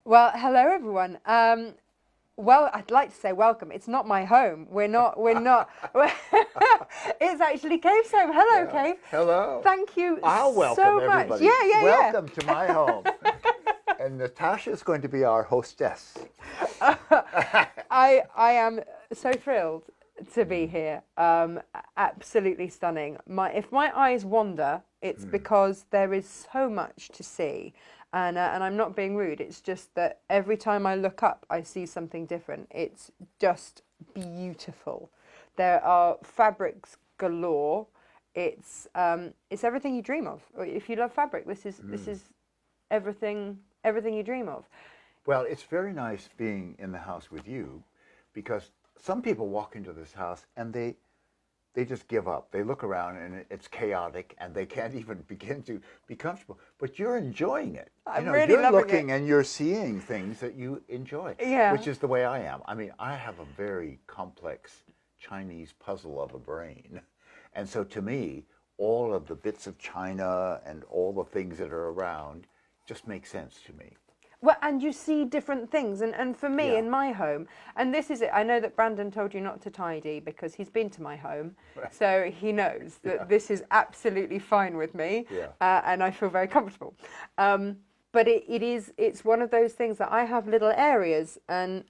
Well, hello everyone. Well, I'd like to say welcome. It's not my home. We're not. It's actually Cave's home. Hello, Yeah. Cave. Hello. Thank you I'll welcome so much. everybody. Yeah. Welcome to my home. And Natasha is going to be our hostess. I am so thrilled to be here. Absolutely stunning. If my eyes wander, it's because there is so much to see. And I'm not being rude. It's just that every time I look up, I see something different. It's just beautiful. There are fabrics galore. It's everything you dream of. If you love fabric, this is everything you dream of. Well, it's very nice being in the house with you because some people walk into this house and they just give up. They look around and it's chaotic and they can't even begin to be comfortable. But you're enjoying it. I'm really you're loving looking it. and you're seeing things that you enjoy, Yeah. which is the way I am. I mean, I have a very complex Chinese puzzle of a brain. And so to me, all of the bits of China and all the things that are around just make sense to me. Well, and you see different things. And for me, Yeah. in my home, and this is it, I know that Brandon told you not to tidy because he's been to my home. Right. So he knows that Yeah. this is absolutely fine with me. Yeah. And I feel very comfortable. But it's one of those things that I have little areas and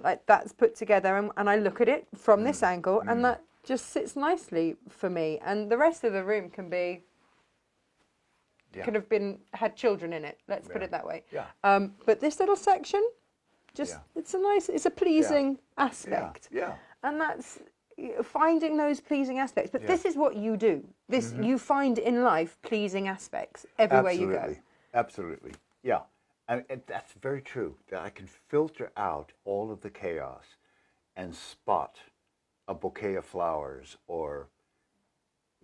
like that's put together and I look at it from this angle and that just sits nicely for me. And the rest of the room can be Yeah. could have had children in it. Let's put Yeah. it that way. Yeah. But this little section, just Yeah. it's a pleasing aspect. Yeah. And that's finding those pleasing aspects. But Yeah. this is what you do. You find in life pleasing aspects everywhere you go. Absolutely. Yeah. And that's very true. That I can filter out all of the chaos and spot a bouquet of flowers or,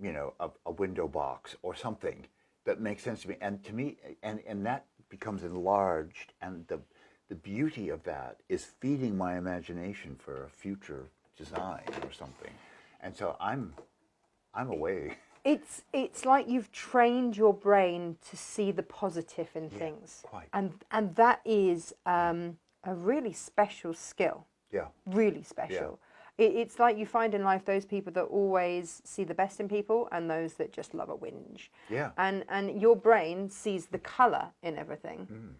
a window box or something that makes sense to me. And to me, and that becomes enlarged. And the beauty of that is feeding my imagination for a future design or something. And so I'm away. It's like you've trained your brain to see the positive in things. Quite. And that is a really special skill. Yeah. Really special. It's like you find in life those people that always see the best in people and those that just love a whinge. Yeah. And your brain sees the colour in everything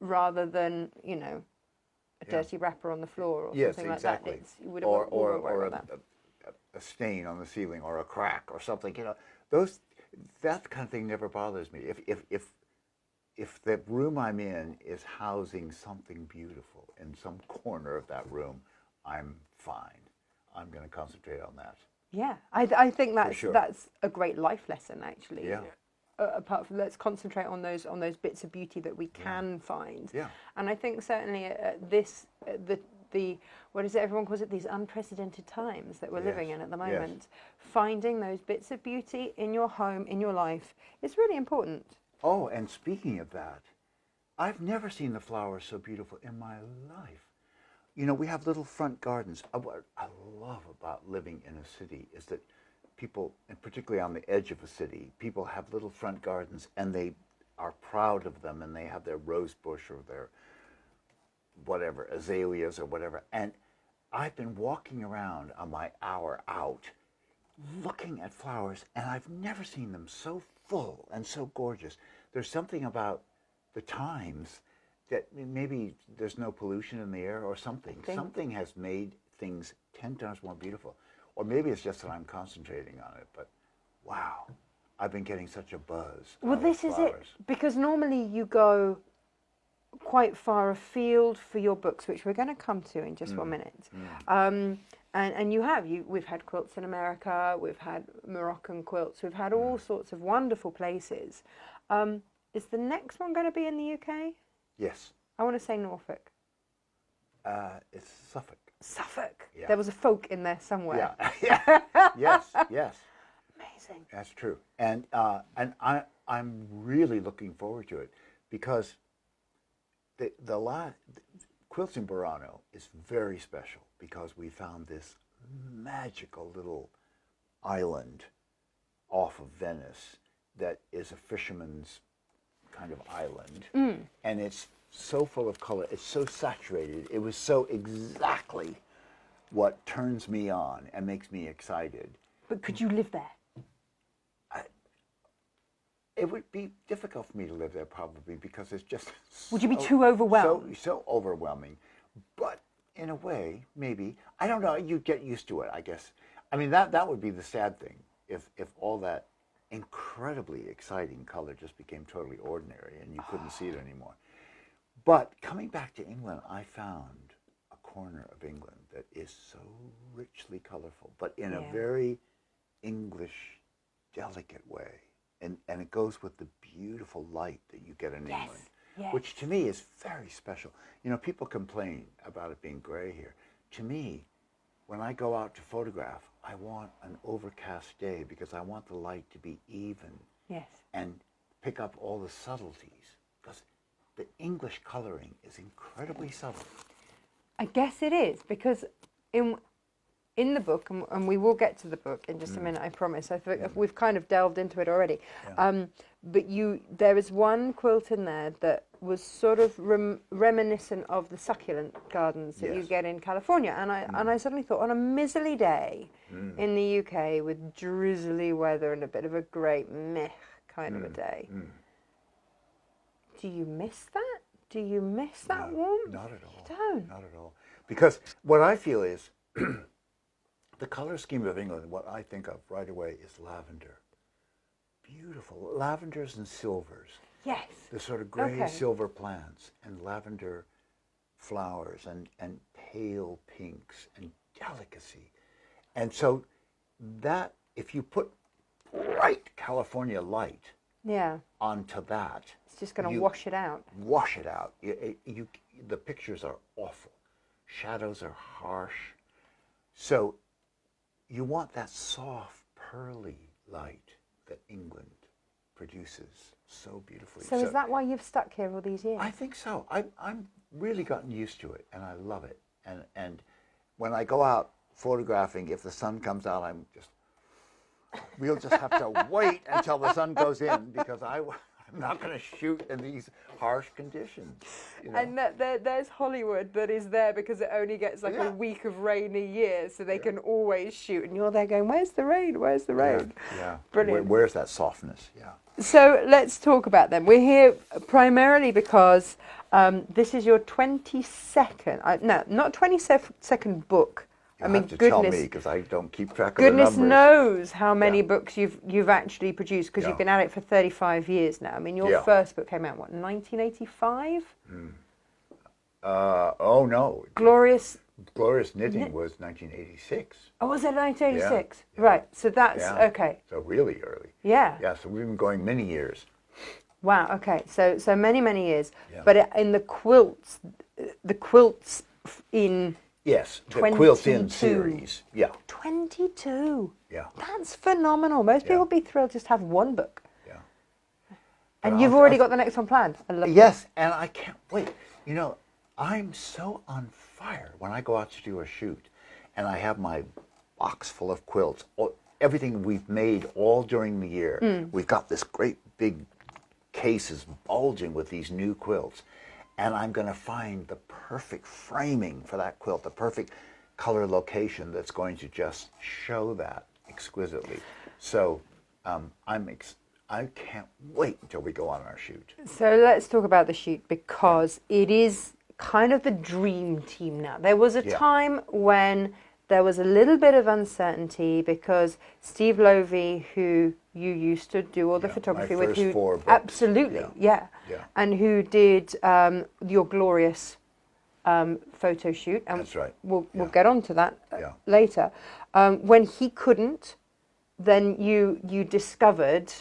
rather than, a dirty wrapper on the floor or Yes, something exactly. like that. You would Or a stain on the ceiling or a crack or something. That kind of thing never bothers me. If the room I'm in is housing something beautiful in some corner of that room, I'm fine. I'm going to concentrate on that. Yeah, I think sure. that's a great life lesson actually. Yeah. Apart from let's concentrate on those bits of beauty that we can find. Yeah. And I think certainly the what is it everyone calls it, these unprecedented times that we're living in at the moment, finding those bits of beauty in your home, in your life, is really important. Oh, and speaking of that, I've never seen the flowers so beautiful in my life. We have little front gardens. What I love about living in a city is that people, and particularly on the edge of a city, people have little front gardens and they are proud of them and they have their rose bush or their whatever, azaleas or whatever. And I've been walking around on my hour out looking at flowers and I've never seen them so full and so gorgeous. There's something about the times that maybe there's no pollution in the air or something. Something has made things 10 times more beautiful. Or maybe it's just that I'm concentrating on it, but wow, I've been getting such a buzz. Well, this is it, flowers. because normally you go quite far afield for your books, which we're going to come to in just 1 minute. And we've had quilts in America, we've had Moroccan quilts, we've had all sorts of wonderful places. Is the next one going to be in the UK? Yes. I want to say Norfolk. It's Suffolk. Suffolk. Yeah. There was a folk in there somewhere. Yeah. Yes. Amazing. That's true. And I'm really looking forward to it because the quilts in Burano is very special because we found this magical little island off of Venice that is a fisherman's kind of island, and it's so full of color. It's so saturated. It was so exactly what turns me on and makes me excited. But could you live there? It would be difficult for me to live there probably because it's just Would you be too overwhelmed? So overwhelming. But in a way, maybe. I don't know. You'd get used to it, I guess. I mean, that would be the sad thing if all that incredibly exciting color just became totally ordinary and you couldn't see it anymore. But coming back to England, I found a corner of England that is so richly colorful, but in a very English, delicate way. And it goes with the beautiful light that you get in England, which to me is very special. You know, people complain about it being gray here. To me, when I go out to photograph, I want an overcast day because I want the light to be even and pick up all the subtleties. Because the English coloring is incredibly subtle. I guess it is, because in the book, and we will get to the book in just a minute, I promise. I think we've kind of delved into it already. Yeah. But there is one quilt in there that was sort of reminiscent of the succulent gardens that you get in California. And I suddenly thought, on a miserly day in the UK with drizzly weather and a bit of a great meh kind of a day, do you miss that? Do you miss that warmth? Not at all. You don't? Not at all. Because what I feel is the color scheme of England, what I think of right away is lavender. Beautiful. Lavenders and silvers. Yes. The sort of gray silver plants and lavender flowers and pale pinks and delicacy. And so that, if you put bright California light onto that, it's just going to wash it out. Wash it out. The pictures are awful. Shadows are harsh. So you want that soft, pearly light that England produces so beautifully. So is that why you've stuck here all these years? I think so. I'm really gotten used to it, and I love it. And when I go out photographing, if the sun comes out, we'll just have to wait until the sun goes in because I'm not going to shoot in these harsh conditions. You know? And there's Hollywood that is there because it only gets like a week of rain a year, so they can always shoot. And you're there going, where's the rain? Where's the rain? Yeah. Brilliant. Where's that softness? Yeah. So let's talk about them. We're here primarily because this is your 22nd, no, not 22nd book. I mean, have to tell me because I don't keep track of the goodness numbers. knows how many books you've actually produced because you've been at it for 35 years now. I mean, your first book came out, what, 1985? Oh, no. Glorious Knitting was 1986. Oh, was it 1986? Yeah. Right, so that's, okay. So really early. Yeah. Yeah, so we've been going many years. Wow, okay, so many, many years. Yeah. But in the quilts in... Yes, the Quilts In series. Yeah. 22. Yeah. That's phenomenal. Most people would be thrilled just to have one book. Yeah. And you've already got the next one planned. I love Yes, and I can't wait. You know, I'm so on fire when I go out to do a shoot and I have my box full of quilts, everything we've made all during the year. We've got this great big cases bulging with these new quilts. And I'm going to find the perfect framing for that quilt, the perfect color location that's going to just show that exquisitely. So I can't wait until we go on our shoot. So let's talk about the shoot because it is kind of the dream team now. There was a time when there was a little bit of uncertainty because Steve Lovey, who you used to do all the photography with, who 4 books. Absolutely, and who did your glorious photo shoot. And that's right. We'll get on to that later. When he couldn't, then you discovered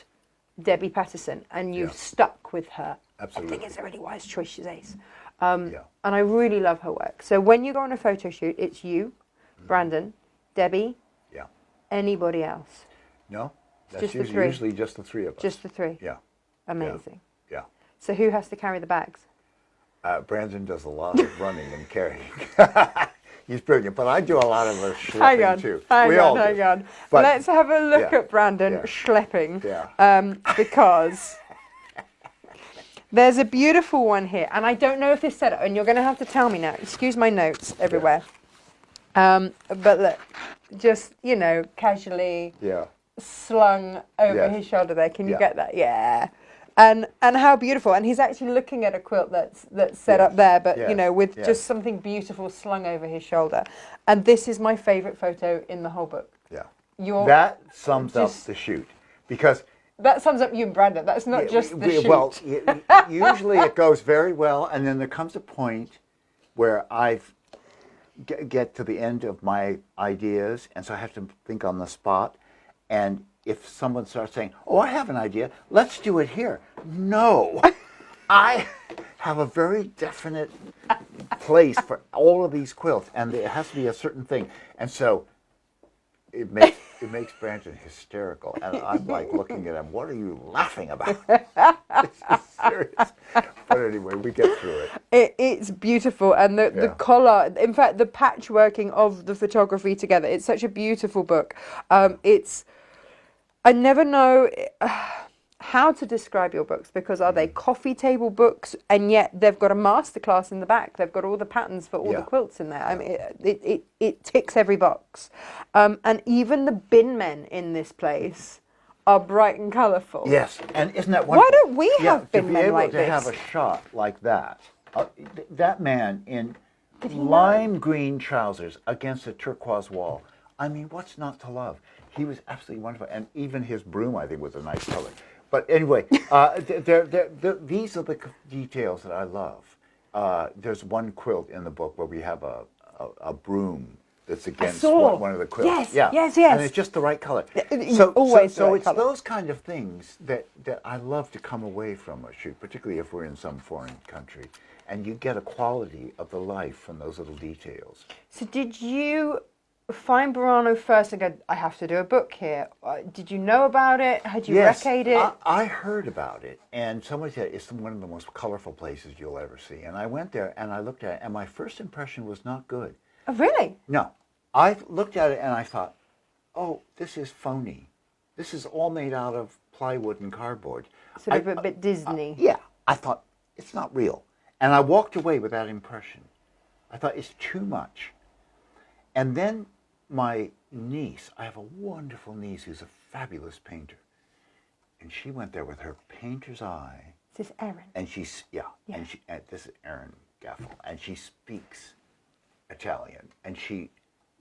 Debbie Patterson and you stuck with her. Absolutely. I think it's a really wise choice, she's ace. And I really love her work. So when you go on a photo shoot, it's you, Brandon, Debbie, anybody else? No, that's usually just the three of us. Just the three? Yeah. Amazing. Yeah. So who has to carry the bags? Brandon does a lot of running and carrying. He's brilliant, but I do a lot of the schlepping too. Hang on. But let's have a look at Brandon schlepping. Yeah. Because There's a beautiful one here, and I don't know if this said it, and you're going to have to tell me now. Excuse my notes everywhere. But look, just, you know, casually slung over his shoulder there. Can you get that? Yeah. And how beautiful. And he's actually looking at a quilt that's set up there, but, you know, with just something beautiful slung over his shoulder. And this is my favorite photo in the whole book. Yeah. That sums up the shoot. Because that sums up you and Brandon. That's not just the shoot. Well, usually it goes very well, and then there comes a point where I've get to the end of my ideas, and so I have to think on the spot. And if someone starts saying, "Oh, I have an idea, let's do it here," no, I have a very definite place for all of these quilts, and it has to be a certain thing. And so it makes Brandon hysterical, and I'm like looking at him. What are you laughing about? This is serious. But anyway, we get through it. It's beautiful, and the color. In fact, the patchworking of the photography together. It's such a beautiful book. I never know how to describe your books, because are they coffee table books, and yet they've got a masterclass in the back. They've got all the patterns for all the quilts in there. I mean, it ticks every box. And even the bin men in this place are bright and colourful. Yes, and isn't that wonderful? Why don't we have bin men like this? To be able to have a shot like that, that man in lime green trousers against a turquoise wall. I mean, what's not to love? He was absolutely wonderful, and even his broom, I think, was a nice color. But anyway, these are the details that I love. There's one quilt in the book where we have a broom that's against one of the quilts. Yes. And it's just the right color. So it's those kind of things that I love to come away from a shoot, particularly if we're in some foreign country, and you get a quality of the life from those little details. So did you find Burano first and go, I have to do a book here? Did you know about it? Had you rec'd it? I heard about it, and somebody said it's one of the most colorful places you'll ever see. And I went there and I looked at it, and my first impression was not good. Oh, really? No. I looked at it and I thought, oh, this is phony. This is all made out of plywood and cardboard. Sort of a bit Disney. Yeah. I thought, it's not real. And I walked away with that impression. I thought, it's too much. And then my niece, I have a wonderful niece who's a fabulous painter. And she went there with her painter's eye. Is this Erin? And she's, and this is Erin Gaffel. And she speaks Italian. And she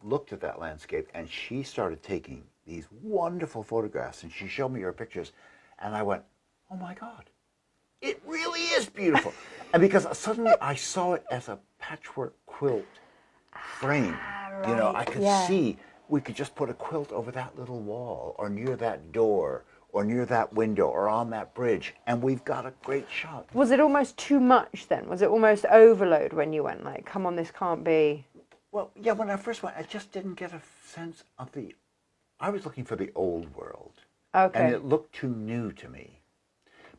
looked at that landscape, and she started taking these wonderful photographs, and she showed me her pictures, and I went, oh my God, it really is beautiful. And because suddenly I saw it as a patchwork quilt frame. Right. You know, I could see we could just put a quilt over that little wall, or near that door, or near that window, or on that bridge, and we've got a great shot. Was it almost too much then? Was it almost overload when you went, like, come on, this can't be? Well, yeah, when I first went, I just didn't get a sense of I was looking for the old world. Okay. And it looked too new to me.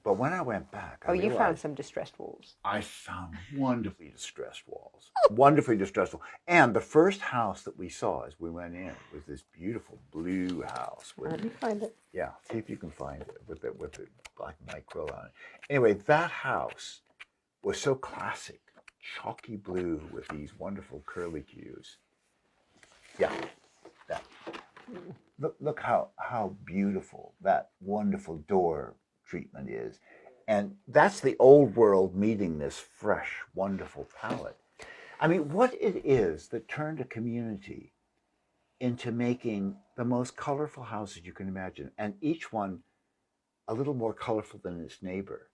But when I went back, I realized, you found some distressed walls. I found wonderfully distressed walls. Wonderfully distressed walls. And the first house that we saw as we went in was this beautiful blue house. Let me find it. Yeah, see if you can find it with the black and white quilt on it. Anyway, that house was so classic. Chalky blue with these wonderful curly cues. Yeah, that. Look how beautiful that wonderful door treatment is. And that's the old world meeting this fresh, wonderful palette. I mean, what it is that turned a community into making the most colorful houses you can imagine, and each one a little more colorful than its neighbor.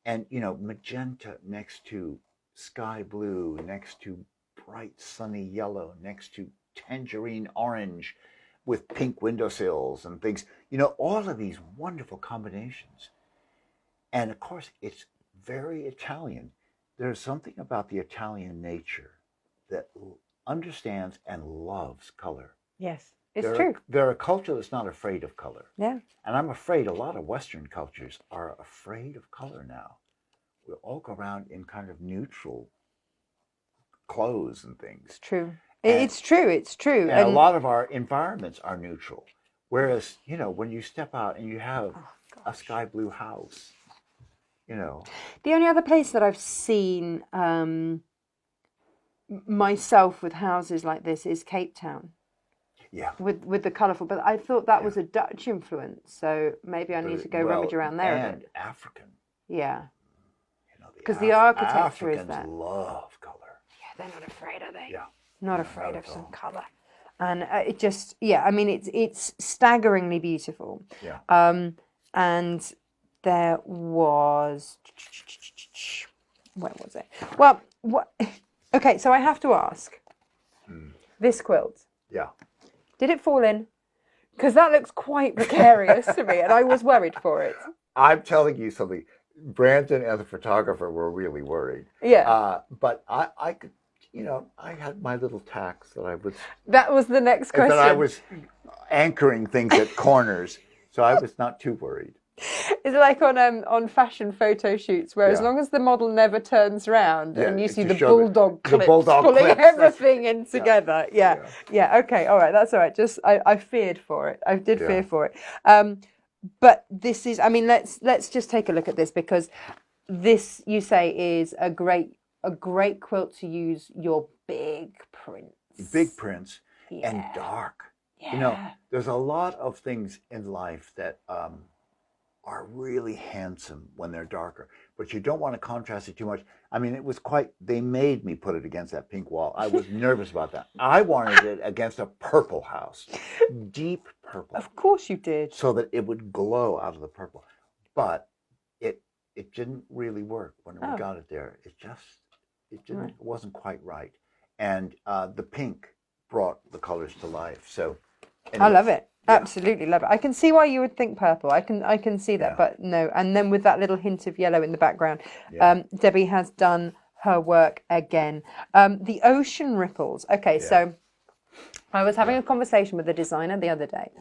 And, you know, magenta next to sky blue, next to bright sunny yellow, next to tangerine orange with pink windowsills and things. You know, all of these wonderful combinations. And of course, it's very Italian. There's something about the Italian nature that understands and loves color. Yes, it's true. They're a culture that's not afraid of color. Yeah. And I'm afraid a lot of Western cultures are afraid of color now. We all go around in kind of neutral clothes and things. It's true. It's true. And a lot of our environments are neutral. Whereas, you know, when you step out and you have a sky blue house, you know. The only other place that I've seen myself with houses like this is Cape Town. Yeah. With the colourful, but I thought that was a Dutch influence, so maybe I need to go rummage around there a bit. And African. Yeah. You know, Because the architecture Africans is that. love color. Yeah, they're not afraid, are they? Yeah. Not afraid of some colour. And it just, I mean, it's staggeringly beautiful. Yeah. And there was, where was it? Well, okay, so I have to ask, this quilt. Yeah. Did it fall in? Because that looks quite precarious to me, and I was worried for it. I'm telling you something. Brandon and the photographer were really worried. Yeah. But I could, you know, I had my little tacks that I was. That was the next question. That I was anchoring things at corners, so I was not too worried. It's like on fashion photo shoots, where as long as the model never turns round and you see the bulldog clips pulling everything in together. Yeah. Okay. All right. That's all right. Just I feared for it. I did fear for it. But this is. I mean, let's just take a look at this, because this, you say, is a great quilt to use your big prints. Big prints and dark. Yeah. You know, there's a lot of things in life that are really handsome when they're darker, but you don't want to contrast it too much. I mean, they made me put it against that pink wall. I was nervous about that. I wanted it against a purple house, deep purple. Of course you did. So that it would glow out of the purple. But it didn't really work when we got it there. It didn't, it wasn't quite right. And the pink brought the colors to life. So anyway, I love it. Yeah. Absolutely love it. I can see why you would think purple. I can see that, but no. And then with that little hint of yellow in the background, Debbie has done her work again. The ocean ripples. Okay, so I was having a conversation with the designer the other day,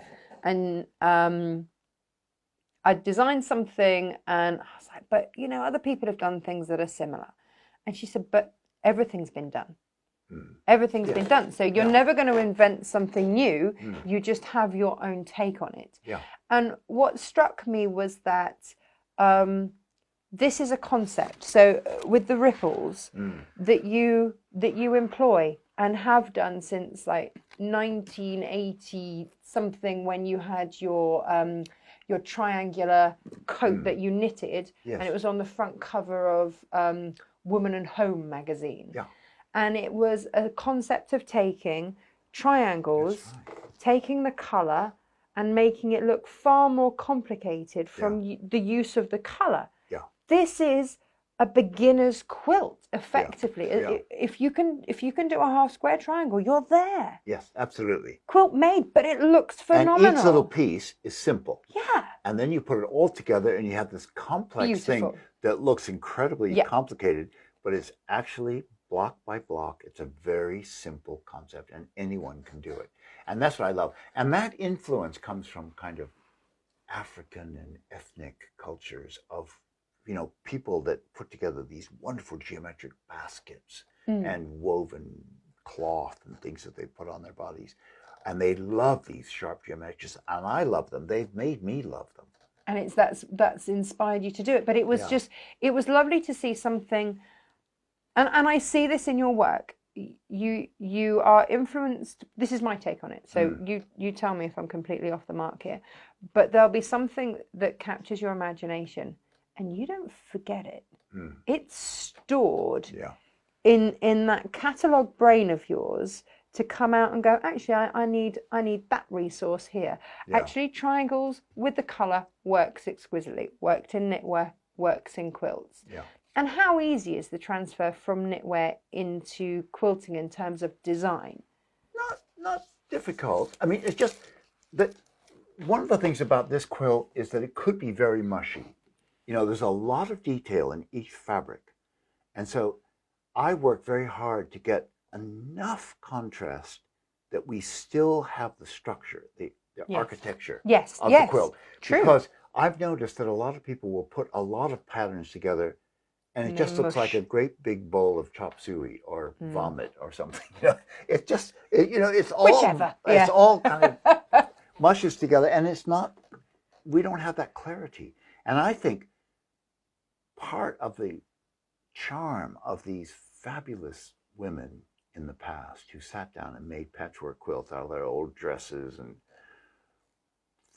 and I designed something, and I was like, but you know, other people have done things that are similar. And she said, but everything's been done. Everything's been done. So you're never going to invent something new. You just have your own take on it. Yeah. And what struck me was that this is a concept. So with the ripples that you employ and have done since like 1980 something, when you had your triangular coat that you knitted, and it was on the front cover of Woman and Home magazine. Yeah. And it was a concept of taking triangles, taking the colour, and making it look far more complicated from the use of the colour. Yeah. This is a beginner's quilt, effectively. Yeah. If you can do a half square triangle, you're there. Yes, absolutely. Quilt made, but it looks phenomenal. And each little piece is simple. Yeah. And then you put it all together, and you have this complex thing that looks incredibly complicated, but it's actually block by block. It's a very simple concept, and anyone can do it. And that's what I love. And that influence comes from kind of African and ethnic cultures of, you know, people that put together these wonderful geometric baskets and woven cloth and things that they put on their bodies. And they love these sharp geometrics, and I love them. They've made me love them. And that's inspired you to do it. But it was it was lovely to see something. And I see this in your work. You are influenced. This is my take on it. So you tell me if I'm completely off the mark here. But there'll be something that captures your imagination, and you don't forget it. It's stored in that catalogue brain of yours to come out and go, actually, I need that resource here. Yeah. Actually, triangles with the colour works exquisitely. Worked in knitwear, works in quilts. Yeah. And how easy is the transfer from knitwear into quilting in terms of design? Not difficult. I mean, it's just that one of the things about this quilt is that it could be very mushy. You know, there's a lot of detail in each fabric. And so I work very hard to get enough contrast that we still have the structure, the architecture of the quilt. True. Because I've noticed that a lot of people will put a lot of patterns together, and it just looks like a great big bowl of chop suey or vomit or something. You know, it's just, it's all, whichever. It's all kind of mushes together, and it's not, we don't have that clarity. And I think part of the charm of these fabulous women in the past who sat down and made patchwork quilts out of their old dresses and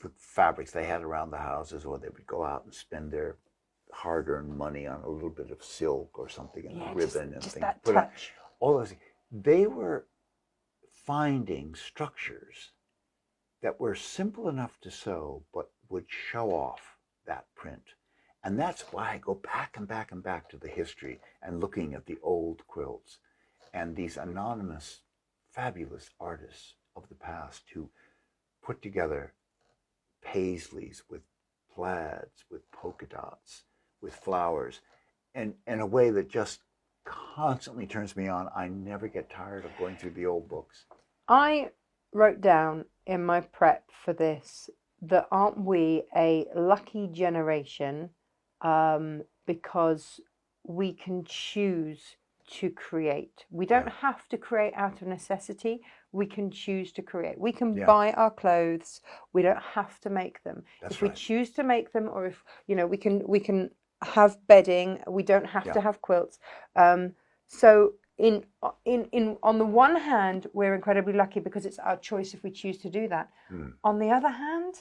the fabrics they had around the houses, or they would go out and spend their hard-earned money on a little bit of silk or something and ribbon and just things. that touch. All those, they were finding structures that were simple enough to sew, but would show off that print. And that's why I go back and back and back to the history and looking at the old quilts and these anonymous, fabulous artists of the past who put together paisleys with plaids, with polka dots, with flowers, and in a way that just constantly turns me on. I never get tired of going through the old books. I wrote down in my prep for this that aren't we a lucky generation because we can choose to create. We don't have to create out of necessity. We can choose to create. We can buy our clothes. We don't have to make them. If we choose to make them, or if we can have bedding. We don't have to have quilts. So in on the one hand, we're incredibly lucky because it's our choice if we choose to do that. On the other hand,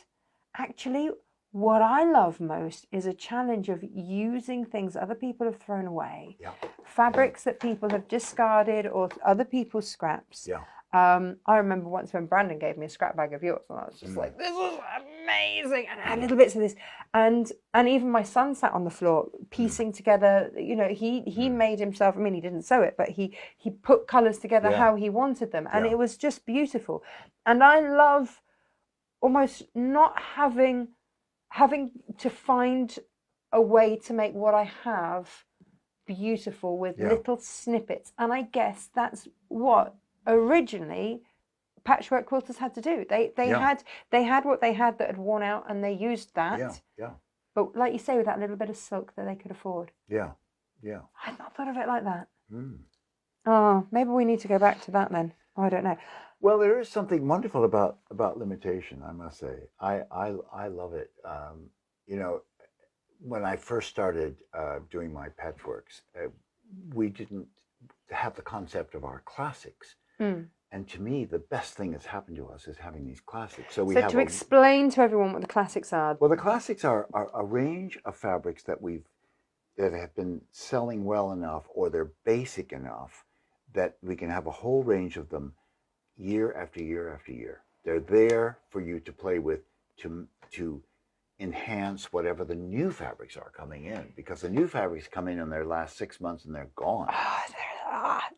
actually, what I love most is a challenge of using things other people have thrown away, fabrics that people have discarded or other people's scraps. I remember once when Brandon gave me a scrap bag of yours, and I was just like, "This is amazing!" And I had little bits of this, and even my son sat on the floor piecing together. He made himself. I mean, he didn't sew it, but he put colours together how he wanted them, and it was just beautiful. And I love almost not having to find a way to make what I have beautiful with little snippets. And I guess that's what originally patchwork quilters had to do. They had what they had that had worn out, and they used that. But like you say, with that little bit of silk that they could afford. I'd not thought of it like that. Oh, maybe we need to go back to that then. Oh, I don't know. Well, there is something wonderful about limitation, I must say. I love it. When I first started doing my patchworks, we didn't have the concept of our classics. And to me, the best thing that's happened to us is having these classics. So to explain to everyone what the classics are. Well, the classics are a range of fabrics that have been selling well enough, or they're basic enough that we can have a whole range of them year after year after year. They're there for you to play with, to enhance whatever the new fabrics are coming in, because the new fabrics come in their last 6 months and they're gone.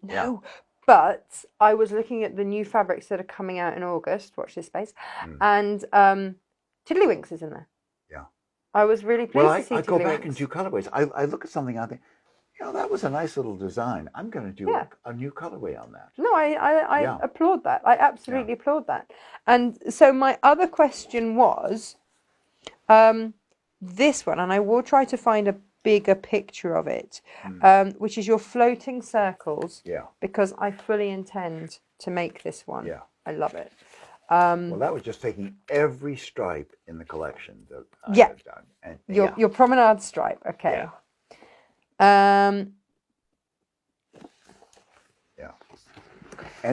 No. But I was looking at the new fabrics that are coming out in August. Watch this space. And Tiddlywinks is in there. I was really pleased to see Tiddlywinks. I go back and do colorways. I look at something, I think, that was a nice little design. I'm going to do a new colorway on that. No, I applaud that. I absolutely applaud that. And so my other question was this one, and I will try to find a bigger picture of it, which is your floating circles. Because I fully intend to make this one. I love it. Well, that was just taking every stripe in the collection that I have done. And, your promenade stripe, okay. And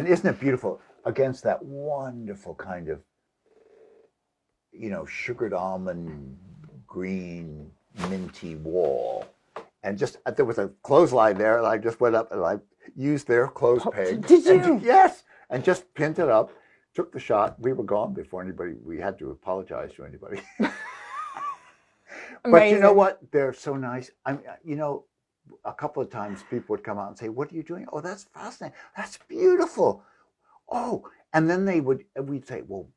isn't it beautiful against that wonderful kind of, sugared almond green minty wall, and just there was a clothesline there, and I just went up and I used their clothes peg. Did you? Yes, and just pinned it up. Took the shot. We were gone before we had to apologize to anybody. But you know what? They're so nice. A couple of times people would come out and say, "What are you doing?" "Oh, that's fascinating. That's beautiful." "Oh," and then we'd say, "Well,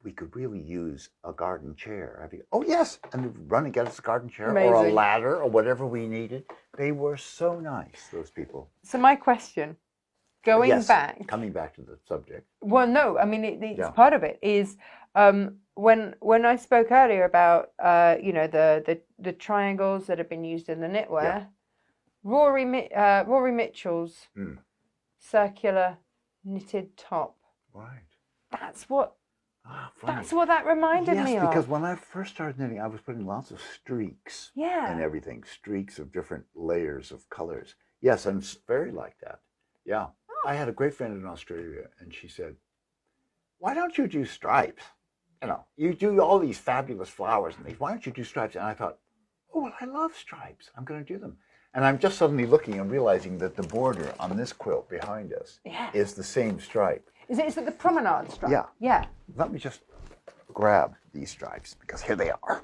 we could really use a garden chair." I'd be, "Oh, yes," and we'd run and get us a garden chair or a ladder or whatever we needed. They were so nice, those people. So my question, coming back to the subject. Well, no, I mean it's part of it is when I spoke earlier about the triangles that have been used in the knitwear. Rory Mitchell's circular knitted top. Right. That's what Ah, funny. That's what that reminded me Yes, of. because when I first started knitting, I was putting lots of streaks Yeah. in everything, streaks of different layers of colors. Yes, I'm very like that. Yeah. I had a great friend in Australia, and she said, why don't you do stripes? You know, you do all these fabulous flowers and things. Why don't you do stripes? And I thought, oh, well, I love stripes. I'm going to do them. And I'm just suddenly looking and realizing that the border on this quilt behind us is the same stripe. Is it the promenade stripe? Yeah. Yeah. Let me just grab these stripes because here they are.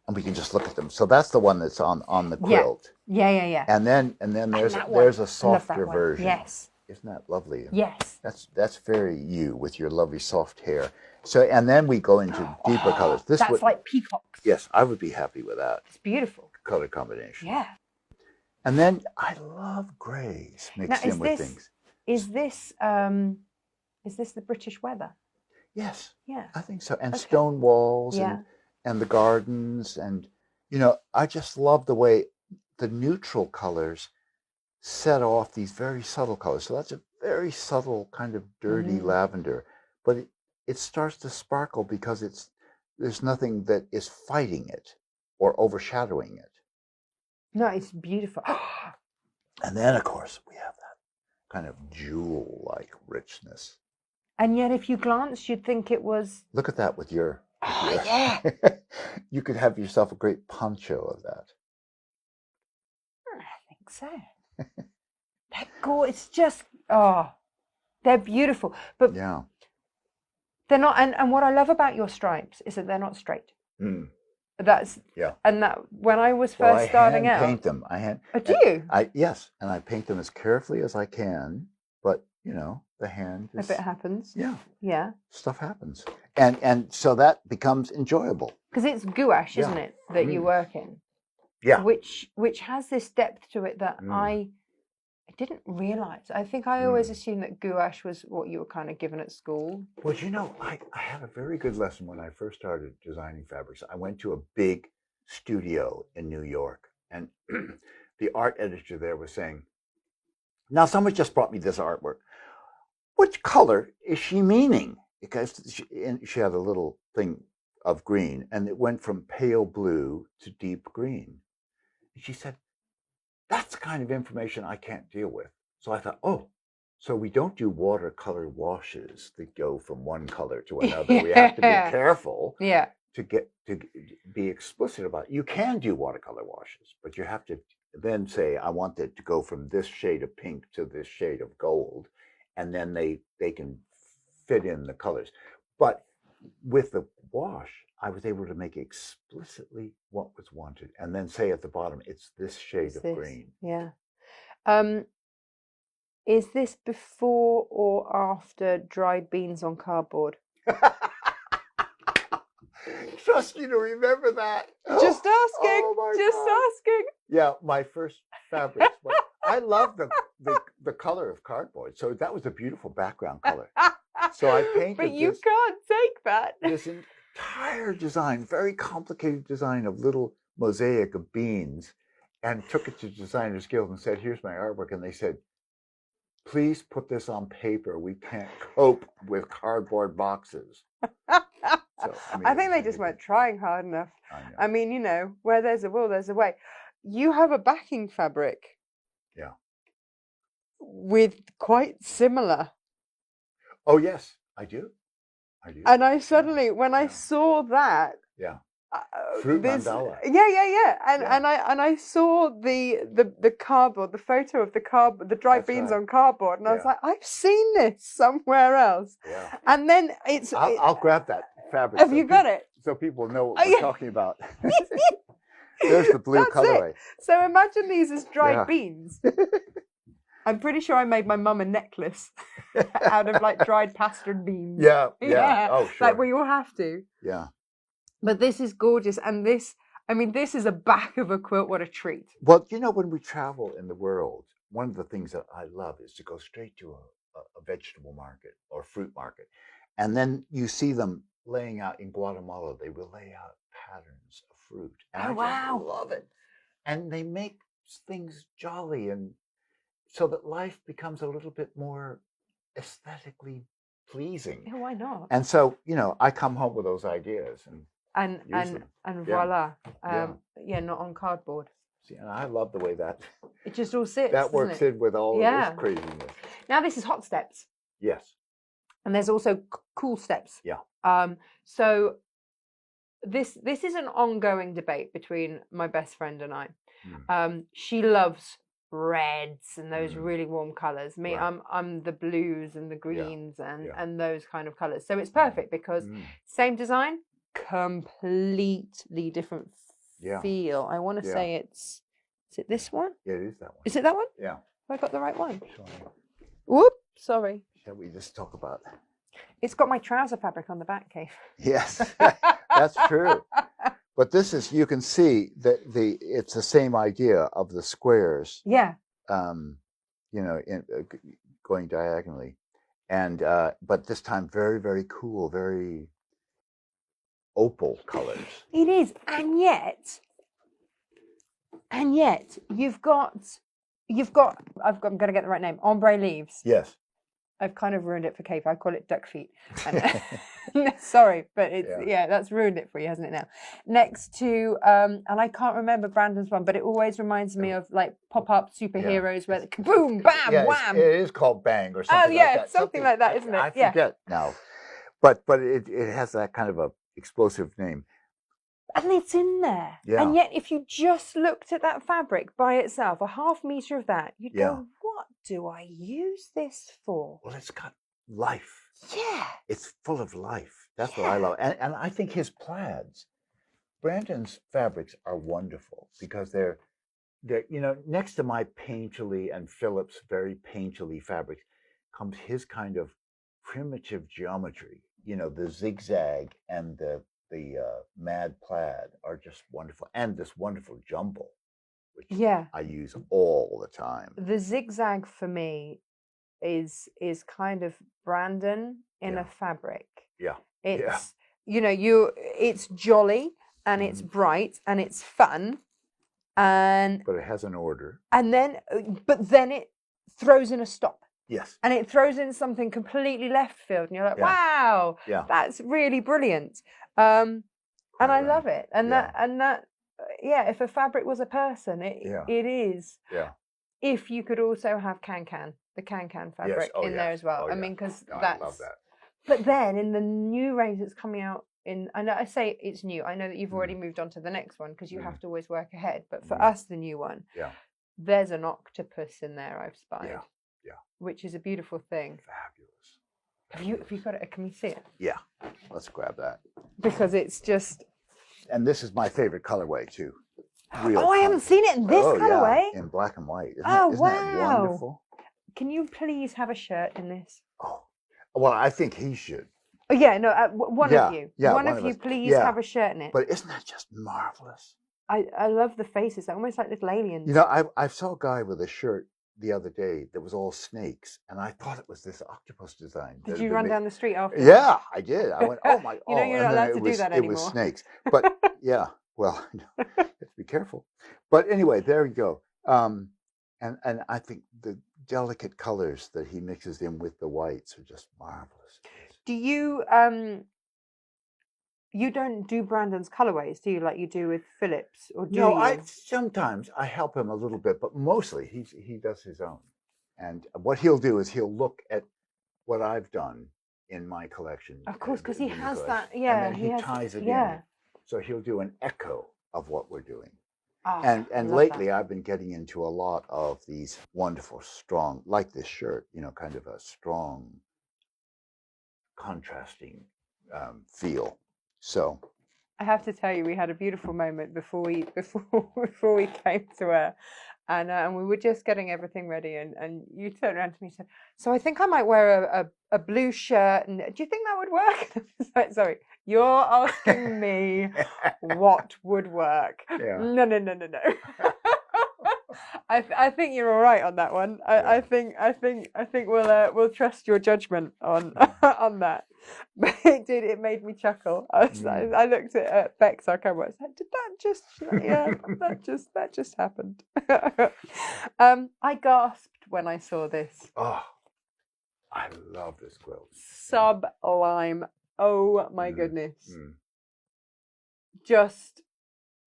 And we can just look at them. So that's the one that's on the quilt. Yeah. And then there's a softer version. Yes. Isn't that lovely? Yes. That's very you with your lovely soft hair. So and then we go into deeper colors. That's like peacocks. Yes, I would be happy with that. It's beautiful. Color combination. Yeah. And then I love grays mixed in with things. Is this the British weather? Yes. Yeah. I think so. And stone walls and the gardens and I just love the way the neutral colors set off these very subtle colors. So that's a very subtle kind of dirty lavender, but it starts to sparkle because there's nothing that is fighting it or overshadowing it. No, it's beautiful. And then, of course, we have that kind of jewel-like richness. And yet, if you glance, you'd think it was... Look at that with your... yeah. You could have yourself a great poncho of that. I think so. They're gorgeous. It's just... they're beautiful. But they're not... And what I love about your stripes is that they're not straight. That's and that when I was first starting out, I paint them. Do you? Yes, and I paint them as carefully as I can. But the hand is, if it happens, yeah, stuff happens, and so that becomes enjoyable because it's gouache, isn't it, that you work in? Yeah, which has this depth to it that I didn't realize. I think I always assumed that gouache was what you were kind of given at school. Well, I had a very good lesson when I first started designing fabrics. I went to a big studio in New York, and the art editor there was saying, now someone just brought me this artwork. Which color is she meaning? Because she had a little thing of green, and it went from pale blue to deep green. And she said, that's the kind of information I can't deal with. So I thought, so we don't do watercolor washes that go from one color to another. We have to be careful to be explicit about it. You can do watercolor washes, but you have to then say, I want it to go from this shade of pink to this shade of gold. And then they can fit in the colors. But with the wash, I was able to make explicitly what was wanted, and then say at the bottom, it's this shade of green. Yeah. Is this before or after dried beans on cardboard? Trust you to remember that. Just asking. Oh my just God. asking. Yeah, my first fabrics. I love the color of cardboard, so that was a beautiful background color. So I painted. But you can't take that. This entire design, very complicated design of little mosaic of beans, and took it to Designers Guild and said, "Here's my artwork." And they said, "Please put this on paper. We can't cope with cardboard boxes." So, I think they just weren't trying hard enough. I mean, where there's a will, there's a way. You have a backing fabric. Yeah. With quite similar. Oh yes, I do. And I suddenly, when I saw that, fruit mandala. Yeah. And I saw the cardboard, the photo of the dried beans on cardboard, and I was like, I've seen this somewhere else. Yeah. And then I'll grab that fabric. Have you got it? So people know what we're talking about. There's the blue colorway. So imagine these as dried beans. I'm pretty sure I made my mum a necklace out of like dried pasta and beans. Yeah. Oh, sure. Like we all have to. Yeah. But this is gorgeous, and this is a back of a quilt. What a treat! Well, when we travel in the world, one of the things that I love is to go straight to a vegetable market or fruit market, and then you see them laying out in Guatemala. They will lay out patterns of fruit, and I just love it. And they make things jolly, and so that life becomes a little bit more aesthetically pleasing. Yeah, why not? And so, I come home with those ideas and use them. And Yeah. voila. Yeah. Yeah, not on cardboard. See, and I love the way that It just all sits. that works in with all of this craziness. Now this is hot steps. Yes. And there's also cool steps. Yeah. So this is an ongoing debate between my best friend and I. She loves reds and those really warm colours. Me, Right. I'm the blues and the greens and those kind of colours. So it's perfect because same design, completely different feel. I want to say is it this one? Yeah, it is that one. Is it that one? Yeah. Have I got the right one? Sorry. Whoop, sorry. Shall we just talk about It's got my trouser fabric on the back, Kaffe. Yes, that's true. But this is, you can see that it's the same idea of the squares. Yeah. Going diagonally, and but this time very, very cool, very opal colors. It is, and yet you've got. I'm going to get the right name. Ombre leaves. Yes. I've kind of ruined it for Kaffe. I call it duck feet. Sorry, but it's that's ruined it for you, hasn't it now? Next to and I can't remember Brandon's one, but it always reminds me of like pop-up superheroes where the kaboom, bam, wham. It is called Bang or something. Oh yeah, like that. something like that, isn't it? I forget now, but it has that kind of a explosive name. And it's in there. Yeah. And yet, if you just looked at that fabric by itself, a half meter of that, you'd go, what do I use this for? Well, it's got life. Yeah. It's full of life. That's what I love. And I think his plaids, Brandon's fabrics are wonderful because they're next to my painterly and Philip's very painterly fabrics comes his kind of primitive geometry. The zigzag and the mad plaid are just wonderful, and this wonderful jumble, which I use all the time. The zigzag for me is kind of Brandon in a fabric. Yeah, it's it's jolly and it's bright and it's fun, but it has an order, and then it throws in a stop. Yes. And it throws in something completely left field, and you're like, wow, that's really brilliant. And I love it. And that, if a fabric was a person, it is. Yeah. If you could also have the can fabric there as well. I mean, because that's. I love that. But then in the new range that's coming out I know I say it's new. I know that you've already moved on to the next one because you have to always work ahead. But for us, the new one, there's an octopus in there I've spied. Yeah. Which is a beautiful thing. Fabulous. Have you got it? Can we see it? Yeah. Let's grab that. Because it's just. And this is my favorite colorway too. I haven't seen it in this colorway. In black and white. Isn't wow. that wonderful? Can you please have a shirt in this? Oh, well, I think he should. Oh yeah, no, one of you. Yeah, one of you, please have a shirt in it. But isn't that just marvelous? I love the faces. They're almost like little aliens. I saw a guy with a shirt the other day that was all snakes, and I thought it was this octopus design. Did you run down the street after? Yeah, I did. I went, oh my! You're not allowed to do that anymore. It was snakes, but yeah. Well, you have to be careful. But anyway, there you go. And I think the delicate colors that he mixes in with the whites are just marvelous. Do you you don't do Brandon's colorways, do you? Like you do with Phillips, or do you? I sometimes I help him a little bit, but mostly he does his own. And what he'll do is he'll look at what I've done in my collection. Of course, because he has that. Yeah, and then he ties it in. So he'll do an echo of what we're doing. Oh, and lately I've been getting into a lot of these wonderful, strong, like this shirt, kind of a strong, contrasting feel. So I have to tell you, we had a beautiful moment before we came to her, and we were just getting everything ready, and you turned around to me and said, "So I think I might wear a blue shirt, and do you think that would work?" Sorry, you're asking me what would work. Yeah. No. I think you're all right on that one. I think we'll trust your judgment on on that. But it made me chuckle. I looked at Bex, our camera. I was like, did that just? Yeah, that just happened. I gasped when I saw this. Oh, I love this quilt. Sublime. Oh my goodness. Just,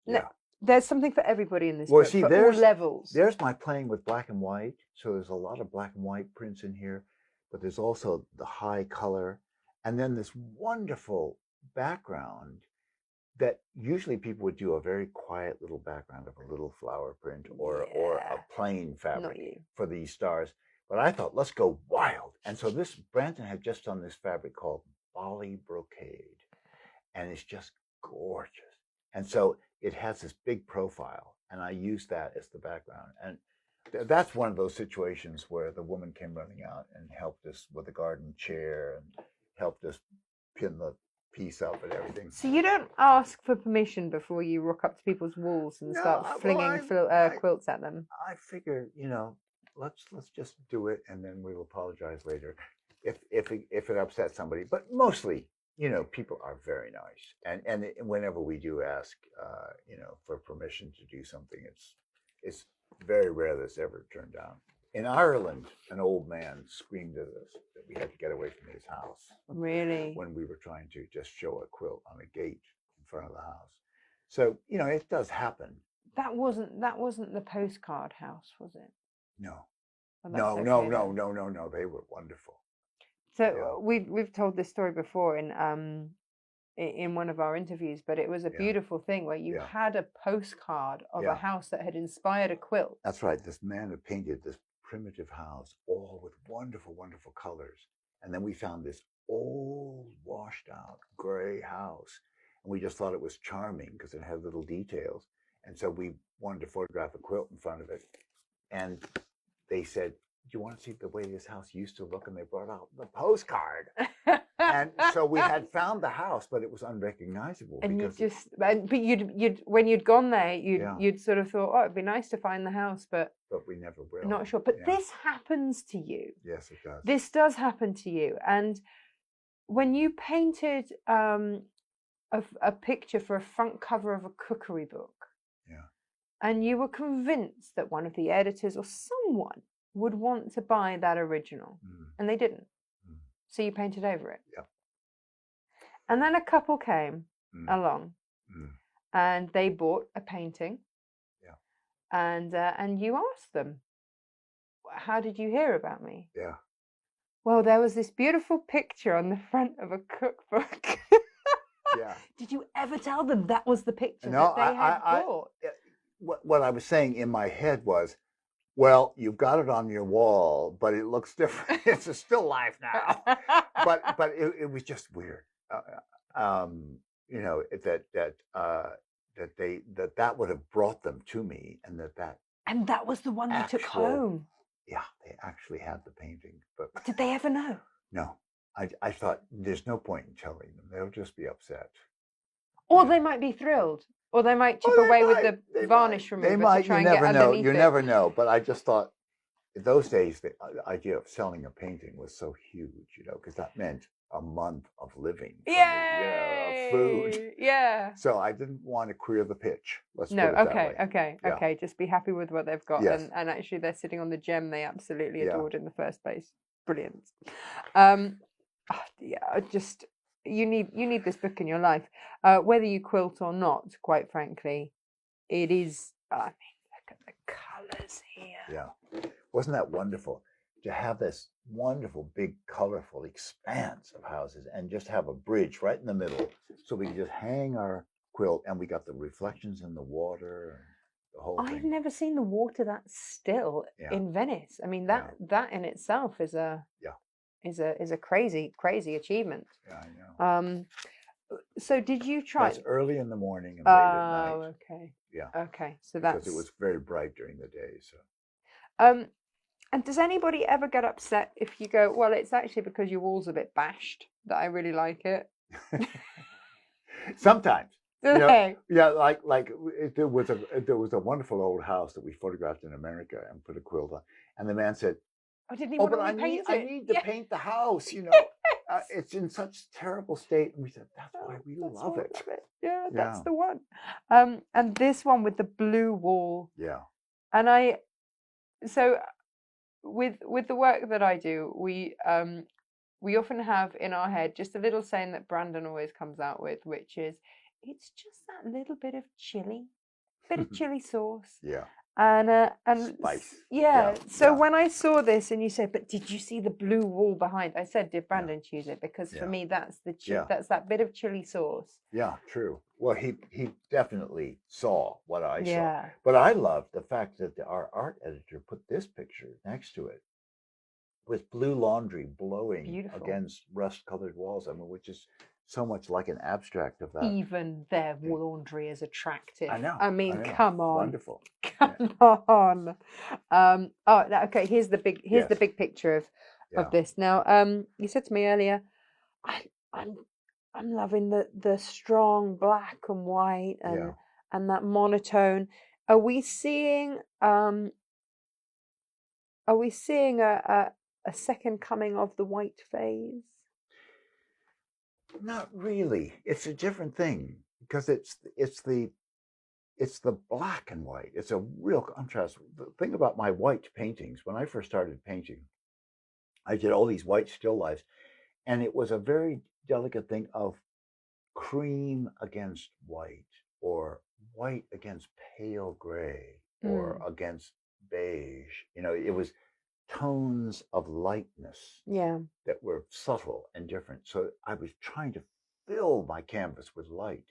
Yeah. there's something for everybody in this Well, book, see, for all levels. there's my playing with black and white. So there's a lot of black and white prints in here, but there's also the high color, and then this wonderful background that usually people would do a very quiet little background of a little flower print or a plain fabric for these stars. But I thought, let's go wild. And so Branton had just done this fabric called Bali brocade, and it's just gorgeous. And so it has this big profile, and I used that as the background. And that's one of those situations where the woman came running out and helped us with a garden chair and helped us pin the piece up and everything. So you don't ask for permission before you rock up to people's walls and start flinging quilts at them? I figure, let's just do it, and then we'll apologize later if it upsets somebody. But mostly, people are very nice, and whenever we do ask, for permission to do something, it's very rare that's ever turned down. In Ireland, an old man screamed at us that we had to get away from his house. Really? When we were trying to just show a quilt on a gate in front of the house. So, it does happen. That wasn't the postcard house, was it? No. Well, No. They were wonderful. So we've told this story before in one of our interviews, but it was a beautiful thing where you had a postcard of a house that had inspired a quilt. That's right. This man had painted this primitive house, all with wonderful, wonderful colors. And then we found this old, washed out gray house. And we just thought it was charming because it had little details. And so we wanted to photograph a quilt in front of it. And they said, do you want to see the way this house used to look? And they brought out the postcard. And so we had found the house, but it was unrecognizable. And you'd when you'd gone there, you'd sort of thought, oh, it'd be nice to find the house, but we never will. Not sure. But this happens to you. Yes, it does. This does happen to you. And when you painted a picture for a front cover of a cookery book, and you were convinced that one of the editors or someone would want to buy that original, and they didn't. So you painted over it. Yeah. And then a couple came along, and they bought a painting. Yeah. And you asked them, how did you hear about me? Yeah. Well, there was this beautiful picture on the front of a cookbook. Yeah. Did you ever tell them that was the picture that they had bought? What I was saying in my head was, well, you've got it on your wall, but it looks different. It's a still life now. but it was just weird. That would have brought them to me, and that was the one they took home. Yeah, they actually had the painting. But did they ever know? No, I thought there's no point in telling them; they'll just be upset. Or they might be thrilled. Or they might chip away with the varnish remover to try and get underneath it. You never know. But I just thought, in those days, the idea of selling a painting was so huge, because that meant a month of living, of food. Yeah. So I didn't want to queer the pitch. Let's put it that way. Just be happy with what they've got, yes. and actually they're sitting on the gem they absolutely adored in the first place. Brilliant. You need this book in your life, whether you quilt or not. Quite frankly, it is. I mean, look at the colours here. Yeah, wasn't that wonderful to have this wonderful, big, colorful expanse of houses, and just have a bridge right in the middle, so we could just hang our quilt, and we got the reflections in the water and the whole thing. I've never seen the water that still in Venice. I mean, that in itself is a crazy achievement. Yeah, I know. So did you try? It's early in the morning and late at night. Oh, okay. Yeah. Okay, so that's because it was very bright during the day. So. And does anybody ever get upset if you go, well, it's actually because your wall's a bit bashed that I really like it? Sometimes. Okay. Yeah, like there was a wonderful old house that we photographed in America and put a quilt on, and the man said, "Oh, didn't he want to repaint it? I need to paint the house. It's in such terrible state." And we said, "That's why we love it." Yeah, that's the one. And this one with the blue wall. Yeah. And with the work that I do, we often have in our head just a little saying that Brandon always comes out with, which is, it's just that little bit of chili sauce. Yeah. And Spice. yeah. Yeah, So yeah. when I saw this and you said, but did you see the blue wall behind? I said, did Yeah. Brandon choose it? Because for Yeah. me, that's Yeah. that's that bit of chili sauce. Yeah, true. Well, he definitely saw what I saw. Yeah. But I love the fact that our art editor put this picture next to it with blue laundry blowing Beautiful. against rust-colored walls. I mean, which is so much like an abstract of that. Even their laundry is attractive. I know. I mean, I know. come on. Wonderful. Come on. Okay. Here's the big picture of this. Now, you said to me earlier, I'm loving the strong black and white and that monotone. Are we seeing a second coming of the white phase? Not really. It's a different thing because it's the black and white. It's a real contrast. The thing about my white paintings, when I first started painting, I did all these white still lifes, and it was a very delicate thing of cream against white, or white against pale gray, or against beige. You know, it was tones of lightness that were subtle and different. So I was trying to fill my canvas with light.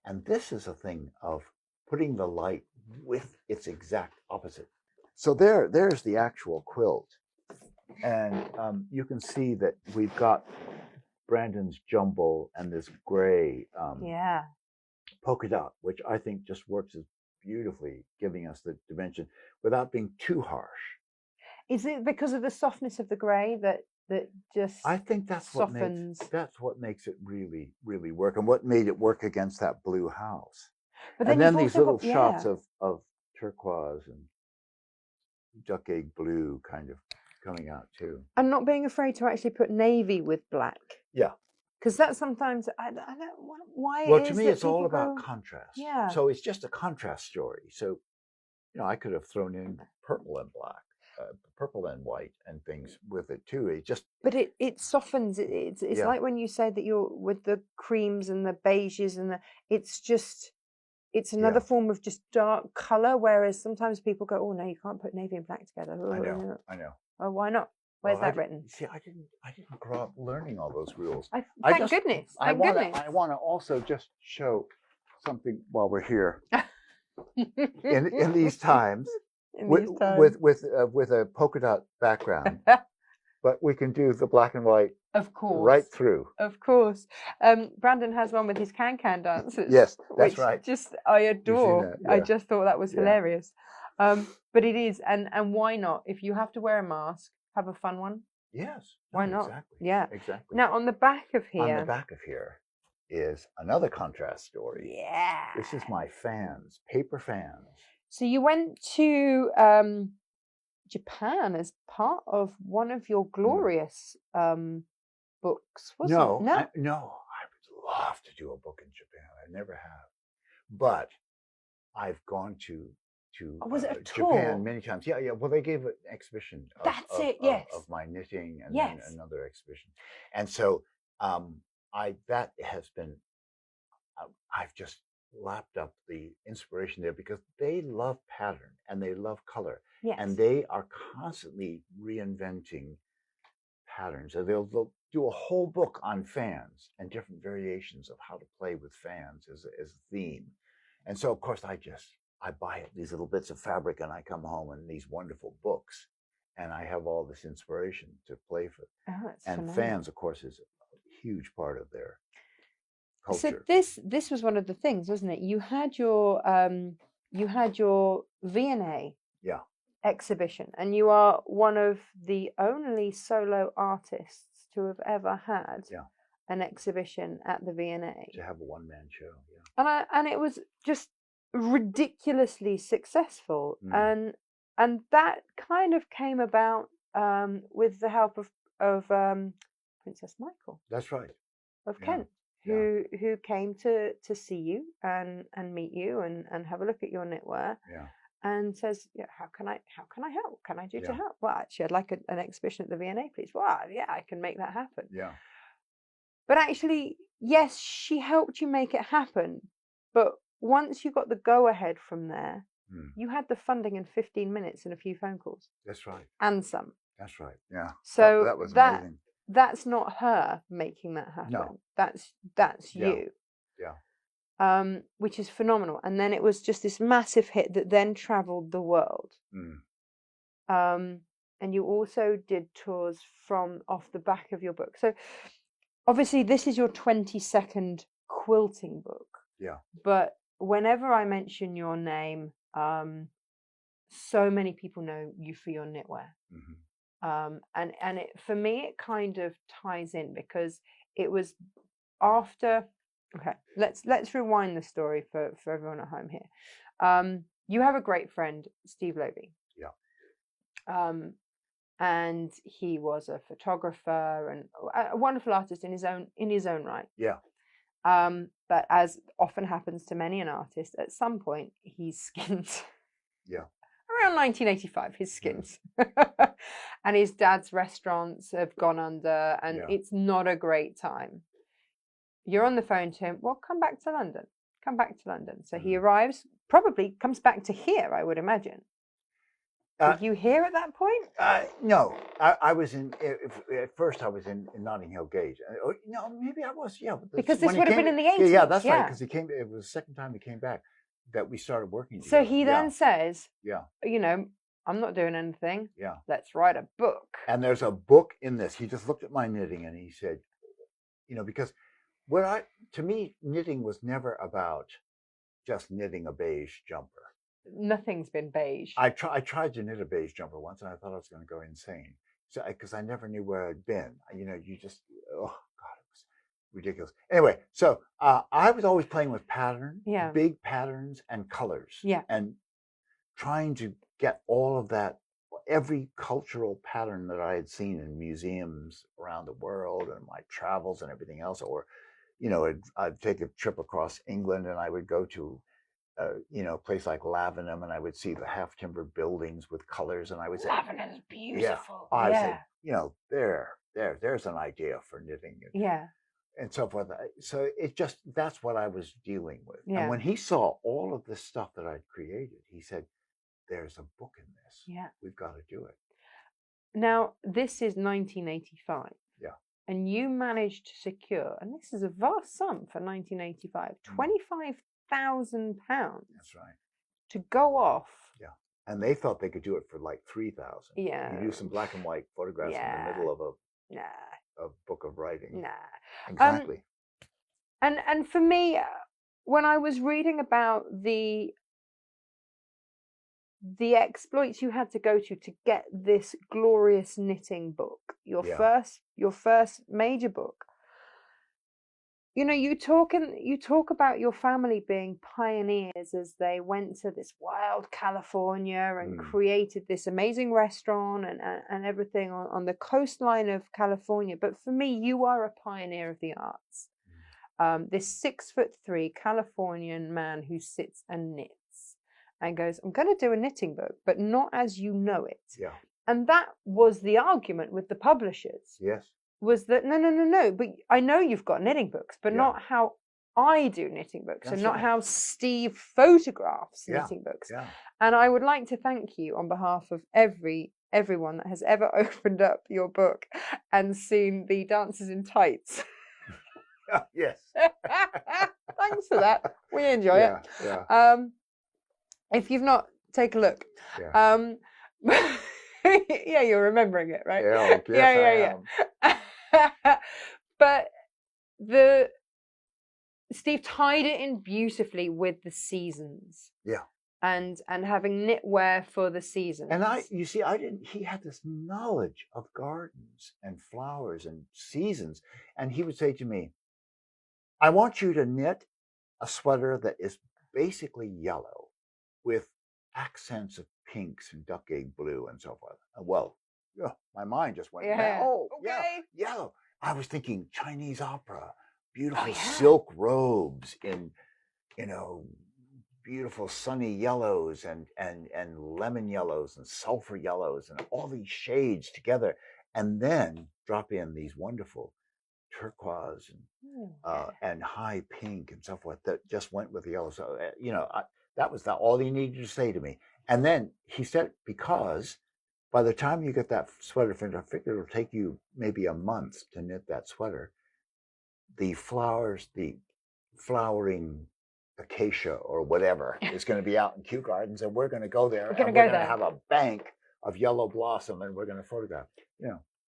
And this is a thing of putting the light with its exact opposite. So there's the actual quilt. And you can see that we've got Brandon's jumbo and this gray polka dot, which I think just works as beautifully, giving us the dimension without being too harsh. Is it because of the softness of the gray that just I think that's softens? what makes it really, really work, and what made it work against that blue house. But then these little shots of turquoise and duck egg blue kind of coming out too. And not being afraid to actually put navy with black. Yeah. Because that sometimes I don't why. Well, to me, it's all about contrast. Yeah. So it's just a contrast story. So, I could have thrown in purple and black, purple and white, and things with it too. It just. But it softens. It's like when you say that you're with the creams and the beiges and it's another form of just dark color. Whereas sometimes people go, oh no, you can't put navy and black together. I know. Oh, why not? Where's that written? See, I didn't grow up learning all those rules. Thank goodness. I want to also just show something while we're here. in these times, with a polka dot background, but we can do the black and white. Of course. Right through. Of course. Brandon has one with his can dances. Yes, that's right. Just I adore. Yeah. I just thought that was hilarious. But it is, and why not? If you have to wear a mask, have a fun one. Yes. Why not? Exactly. Yeah. Exactly. Now on the back of here. On the back of here is another contrast story. Yeah. This is my fans, paper fans. So you went to Japan as part of one of your glorious books, wasn't it? No. I would love to do a book in Japan. I never have, but I've gone to was it a tour? Japan many times. Yeah. Well, they gave an exhibition. Of my knitting, and then another exhibition, and so that has been. I've just lapped up the inspiration there because they love pattern and they love color, and they are constantly reinventing patterns. So they'll do a whole book on fans and different variations of how to play with fans as a theme. And so, of course, I buy these little bits of fabric and I come home and these wonderful books, and I have all this inspiration to play for. And fans, of course, is a huge part of their culture. So this was one of the things, wasn't it? You had your V&A exhibition, and you are one of the only solo artists to have ever had an exhibition at the V&A. To have a one-man show, yeah. And it was just ridiculously successful, and that kind of came about with the help of Princess Michael. That's right. Of Kent. Who came to see you and meet you and have a look at your knitwear. Yeah. and says, yeah, how can I help? Can I do to Yeah. help? Well, actually, I'd like an exhibition at the V&A, please. Well, yeah, I can make that happen. Yeah. But actually, yes, she helped you make it happen. But once you got the go ahead from there, you had the funding in 15 minutes and a few phone calls. That's right. And some. That's right. Yeah. So that was amazing. That's not her making that happen. No. That's Yeah. you. Yeah. Which is phenomenal. And then it was just this massive hit that then traveled the world. And you also did tours from off the back of your book. So obviously this is your 22nd quilting book. Yeah. But whenever I mention your name, so many people know you for your knitwear. And it, for me, it kind of ties in because it was after. Okay, let's rewind the story for everyone at home here. You have a great friend, Steve Lovey. Yeah. And he was a photographer and a wonderful artist in his own right. Yeah. But as often happens to many an artist, at some point he's skinned. Yeah. Around 1985, his skins. And his dad's restaurants have gone under, and it's not a great time. You're on the phone to him. Well, come back to London. Come back to London. So he arrives, probably comes back to here, I would imagine. Were you here at that point? No, I was in. At first, I was in Notting Hill Gate. No, maybe I was. Yeah, because this would have been in the 80s. Yeah, that's right. Because he came. It was the second time he came back that we started working together. So he then says, "Yeah, I'm not doing anything. Yeah, let's write a book." And there's a book in this. He just looked at my knitting and he said, because to me, knitting was never about just knitting a beige jumper. Nothing's been beige. I tried to knit a beige jumper once, and I thought I was going to go insane. So because I never knew where I'd been. You just oh god, it was ridiculous. Anyway, so I was always playing with patterns, big patterns and colors, and trying to get all of that, every cultural pattern that I had seen in museums around the world and my travels and everything else, or I'd take a trip across England and I would go to a place like Lavenham, and I would see the half timber buildings with colors, and I would say, Lavenham's beautiful. I would say, there's an idea for knitting. And so forth. So that's what I was dealing with. Yeah. And when he saw all of this stuff that I'd created, he said, there's a book in this. Yeah. We've got to do it. Now, this is 1985. Yeah. And you managed to secure, and this is a vast sum for 1985, £25,000. That's right. To go off. Yeah. And they thought they could do it for like 3,000. Yeah. You do some black and white photographs in the middle of a book of writing. Nah. Exactly. And for me, when I was reading about the exploits you had to go to get this glorious knitting book, your first major book. You talk about your family being pioneers as they went to this wild California and created this amazing restaurant and everything on the coastline of California. But for me, you are a pioneer of the arts. This 6'3" Californian man who sits and knits and goes, I'm going to do a knitting book, but not as you know it. Yeah. And that was the argument with the publishers. Yes. Was that no, but I know you've got knitting books, but not how I do knitting books. That's and not how Steve photographs knitting books. Yeah. And I would like to thank you on behalf of everyone that has ever opened up your book and seen the dancers in tights. Yes. Thanks for that. We enjoy it. Yeah. If you've not, take a look. Yeah. Yeah, you're remembering it, right? Yeah. But Steve tied it in beautifully with the seasons. Yeah. And having knitwear for the seasons. And he had this knowledge of gardens and flowers and seasons. And he would say to me, I want you to knit a sweater that is basically yellow with accents of pinks and duck egg blue and so forth. Well, my mind just went, yellow. I was thinking Chinese opera, beautiful silk robes in, beautiful sunny yellows and lemon yellows and sulfur yellows and all these shades together, and then drop in these wonderful turquoise and high pink and so forth that just went with the yellow. So that was all he needed to say to me. And then he said, because by the time you get that sweater finished, I figure it'll take you maybe a month to knit that sweater. The flowers, the flowering acacia or whatever is going to be out in Kew Gardens, and we're going to go there, and we're going to have a bank of yellow blossom, and we're going to photograph.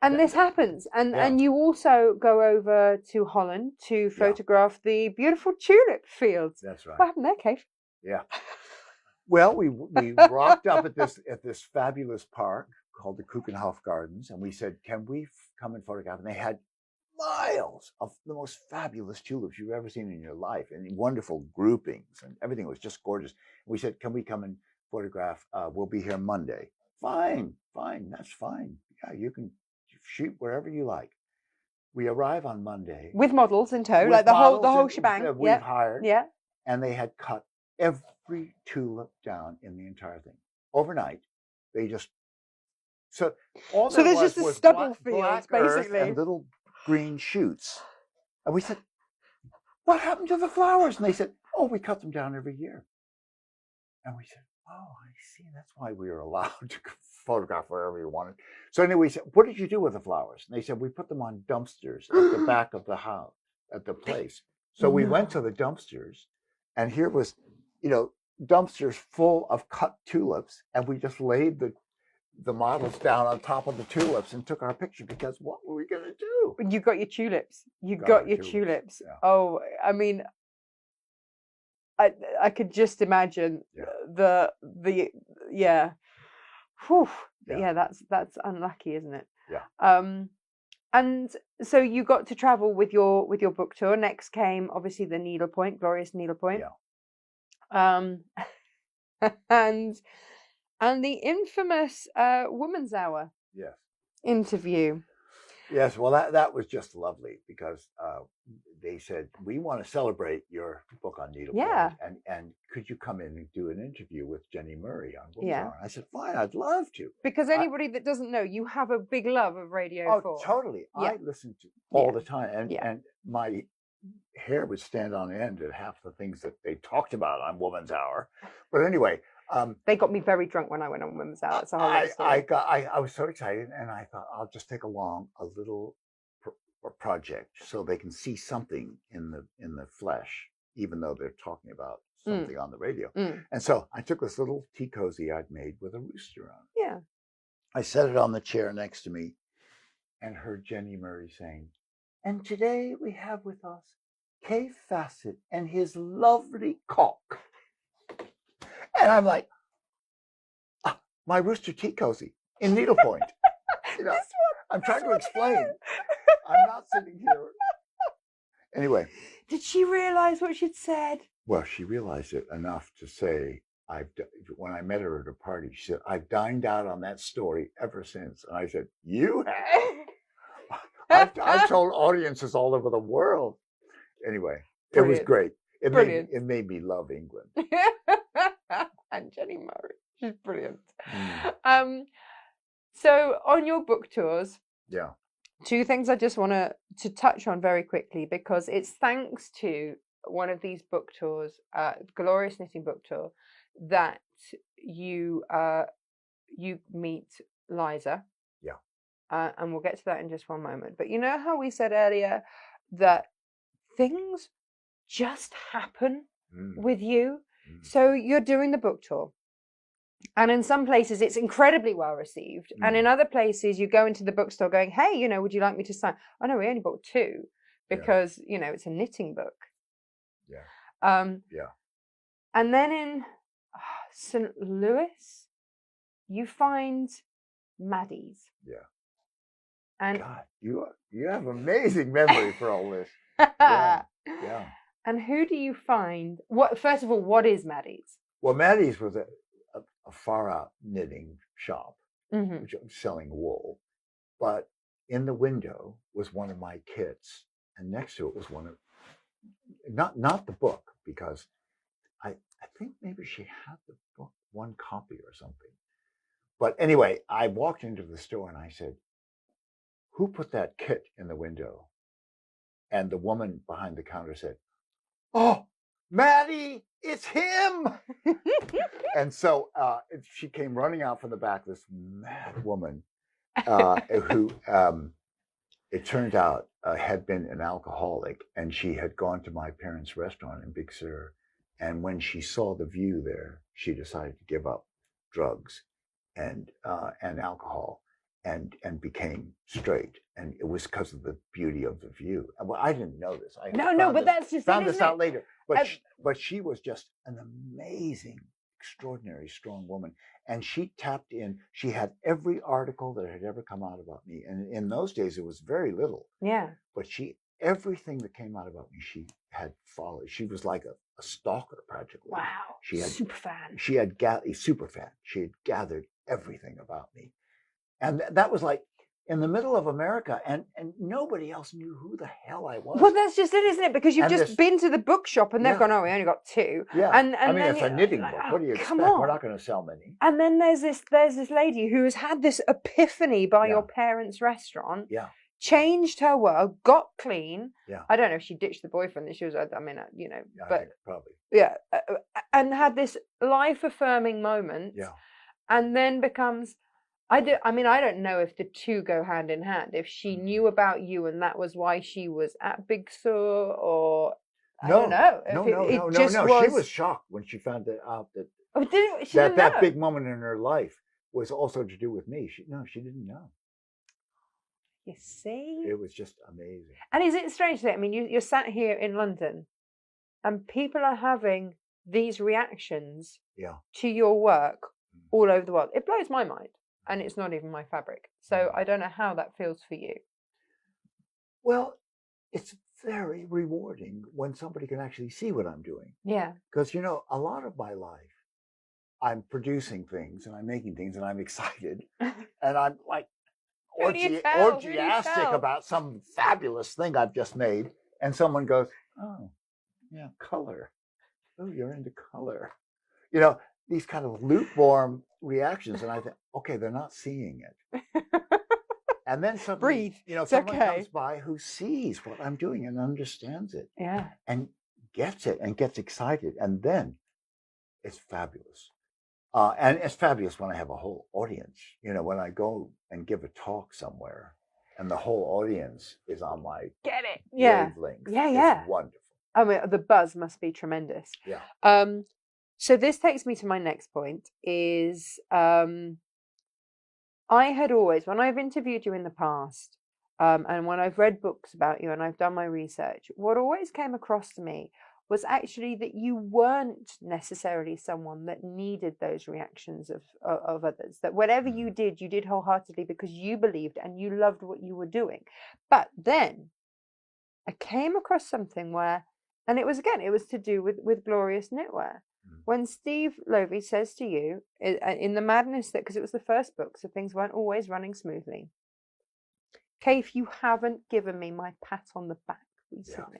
And this happens, and you also go over to Holland to photograph the beautiful tulip fields. That's right. What happened there, Kaffe? Yeah. Well, we rocked up at this fabulous park called the Keukenhof Gardens, and we said, "Can we come and photograph?" And they had miles of the most fabulous tulips you've ever seen in your life, and wonderful groupings, and everything was just gorgeous. And we said, "Can we come and photograph? We'll be here Monday." Fine, that's fine. Yeah, you can shoot wherever you like. We arrive on Monday with models in tow, like the whole shebang. We've hired. Yeah, and they had cut every tulip down in the entire thing overnight. They just so there's just a stubble fields basically and little green shoots. And we said, "What happened to the flowers?" And they said, "Oh, we cut them down every year." And we said, "Oh, I see. That's why we were allowed to photograph wherever we wanted." So anyway, we said, "What did you do with the flowers?" And they said, "We put them on dumpsters at the back of the house, at the place." So we went to the dumpsters, and here was, dumpsters full of cut tulips, and we just laid the models down on top of the tulips and took our picture, because what were we going to do? You got your tulips. You got your tulips. Yeah. Oh, I mean, I could just imagine the Whew. Yeah, that's unlucky, isn't it? Yeah. And so you got to travel with your book tour. Next came obviously the needlepoint, glorious needlepoint. Yeah. And the infamous Woman's Hour. Yes. Interview. Yes, well, that was just lovely, because they said, "We want to celebrate your book on needlepoint, and could you come in and do an interview with Jenny Murray on Woman's Hour?" I said, "Fine, I'd love to." Because anybody that doesn't know, you have a big love of Radio 4. Oh, totally. Yeah. I listen to all the time, and my hair would stand on end at half the things that they talked about on Woman's Hour. But anyway. They got me very drunk when I went on Women's Hour. It's a whole story. I was so excited, and I thought I'll just take along a little project so they can see something in the flesh, even though they're talking about something on the radio. And so I took this little tea cozy I'd made with a rooster on it. Yeah. I set it on the chair next to me, and heard Jenny Murray saying, "And today we have with us Kaffe Fassett and his lovely cock." And I'm like, my rooster tea cozy in needlepoint. I'm trying to explain. I'm not sitting here. Anyway. Did she realize what she'd said? Well, she realized it enough to say, when I met her at a party, she said, "I've dined out on that story ever since." And I said, "You have?" I've told audiences all over the world. Anyway, Brilliant. It was great. It made me love England. And Jenny Murray, she's brilliant. So on your book tours, two things I just want to touch on very quickly, because it's thanks to one of these book tours, Glorious Knitting Book Tour, that you meet Liza. Yeah. And we'll get to that in just one moment. But you know how we said earlier that things just happen with you? So you're doing the book tour, and in some places it's incredibly well received, and in other places you go into the bookstore going, "Hey, would you like me to sign?" "Oh no, we only bought 2 because it's a knitting book." And then in St. Louis, you find Maddie's. Yeah. And God, you have amazing memory for all this. Yeah. And who do you find? First of all, what is Maddie's? Well, Maddie's was a far out knitting shop, which was selling wool. But in the window was one of my kits, and next to it was one of not the book, because I I think maybe she had the book, one copy or something. But anyway, I walked into the store and I said, "Who put that kit in the window?" And the woman behind the counter said, "Oh, Maddie, it's him." And so she came running out from the back, this mad woman who it turned out had been an alcoholic, and she had gone to my parents' restaurant in Big Sur. And when she saw the view there, she decided to give up drugs and alcohol and became straight. And it was because of the beauty of the view. Well, I didn't know this. I But that's just found this out it? later. But she was just an amazing, extraordinary, strong woman. And she tapped in. She had every article that had ever come out about me. And in those days, it was very little. Yeah. But everything that came out about me, she had followed. She was like a stalker, practically. Wow. She had super fan. She had a super fan. She had gathered everything about me, and that was like in the middle of America, and nobody else knew who the hell I was. Well, that's just it, isn't it? Because you've just been to the bookshop and they've gone, "Oh, we only got 2." Yeah. And I mean, then it's a knitting book. What do you expect? We're not going to sell many. And then there's this lady who has had this epiphany by your parents' restaurant. Yeah. Changed her world, got clean. Yeah. I don't know if she ditched the boyfriend that she was, I mean, you know, yeah, but probably. Yeah. And had this life affirming moment. Yeah. And then becomes, I don't know if the two go hand in hand. If she knew about you and that was why she was at Big Sur, or I don't know. No. She was shocked when she found out that that big moment in her life was also to do with me. She didn't know. You see? It was just amazing. And is it strange that, I mean, you're sat here in London and people are having these reactions to your work all over the world. It blows my mind. And it's not even my fabric. So I don't know how that feels for you. Well, it's very rewarding when somebody can actually see what I'm doing. Yeah. Because, a lot of my life, I'm producing things and I'm making things and I'm excited. And I'm like, orgiastic about some fabulous thing I've just made, and someone goes, "Oh, yeah, color. Oh, you're into color." These kind of lukewarm reactions, and I think, okay, they're not seeing it. And then suddenly, breathe. Someone comes by who sees what I'm doing and understands it, and gets it and gets excited, and then it's fabulous. And it's fabulous when I have a whole audience. When I go and give a talk somewhere and the whole audience is on my wavelength. It's wonderful. I mean, the buzz must be tremendous. Yeah. So this takes me to my next point is I had always, when I've interviewed you in the past, and when I've read books about you and I've done my research, what always came across to me was actually that you weren't necessarily someone that needed those reactions of others. That whatever you did wholeheartedly because you believed and you loved what you were doing. But then I came across something where, and it was to do with Glorious Knitwear. When Steve Lovey says to you, in the madness that, because it was the first book, so things weren't always running smoothly, Kaffe, you haven't given me my pat on the back recently.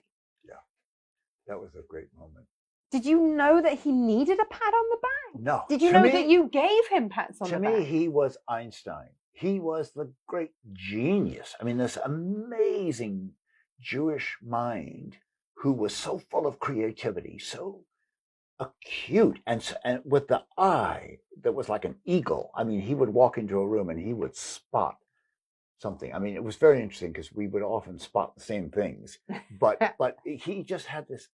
Yeah. That was a great moment. Did you know that he needed a pat on the back? No. Did you know that you gave him pats on the back? To me, he was Einstein. He was the great genius. I mean, this amazing Jewish mind who was so full of creativity, so acute, and with the eye that was like an eagle. I mean, he would walk into a room and he would spot something. I mean, it was very interesting because we would often spot the same things, but he just had this.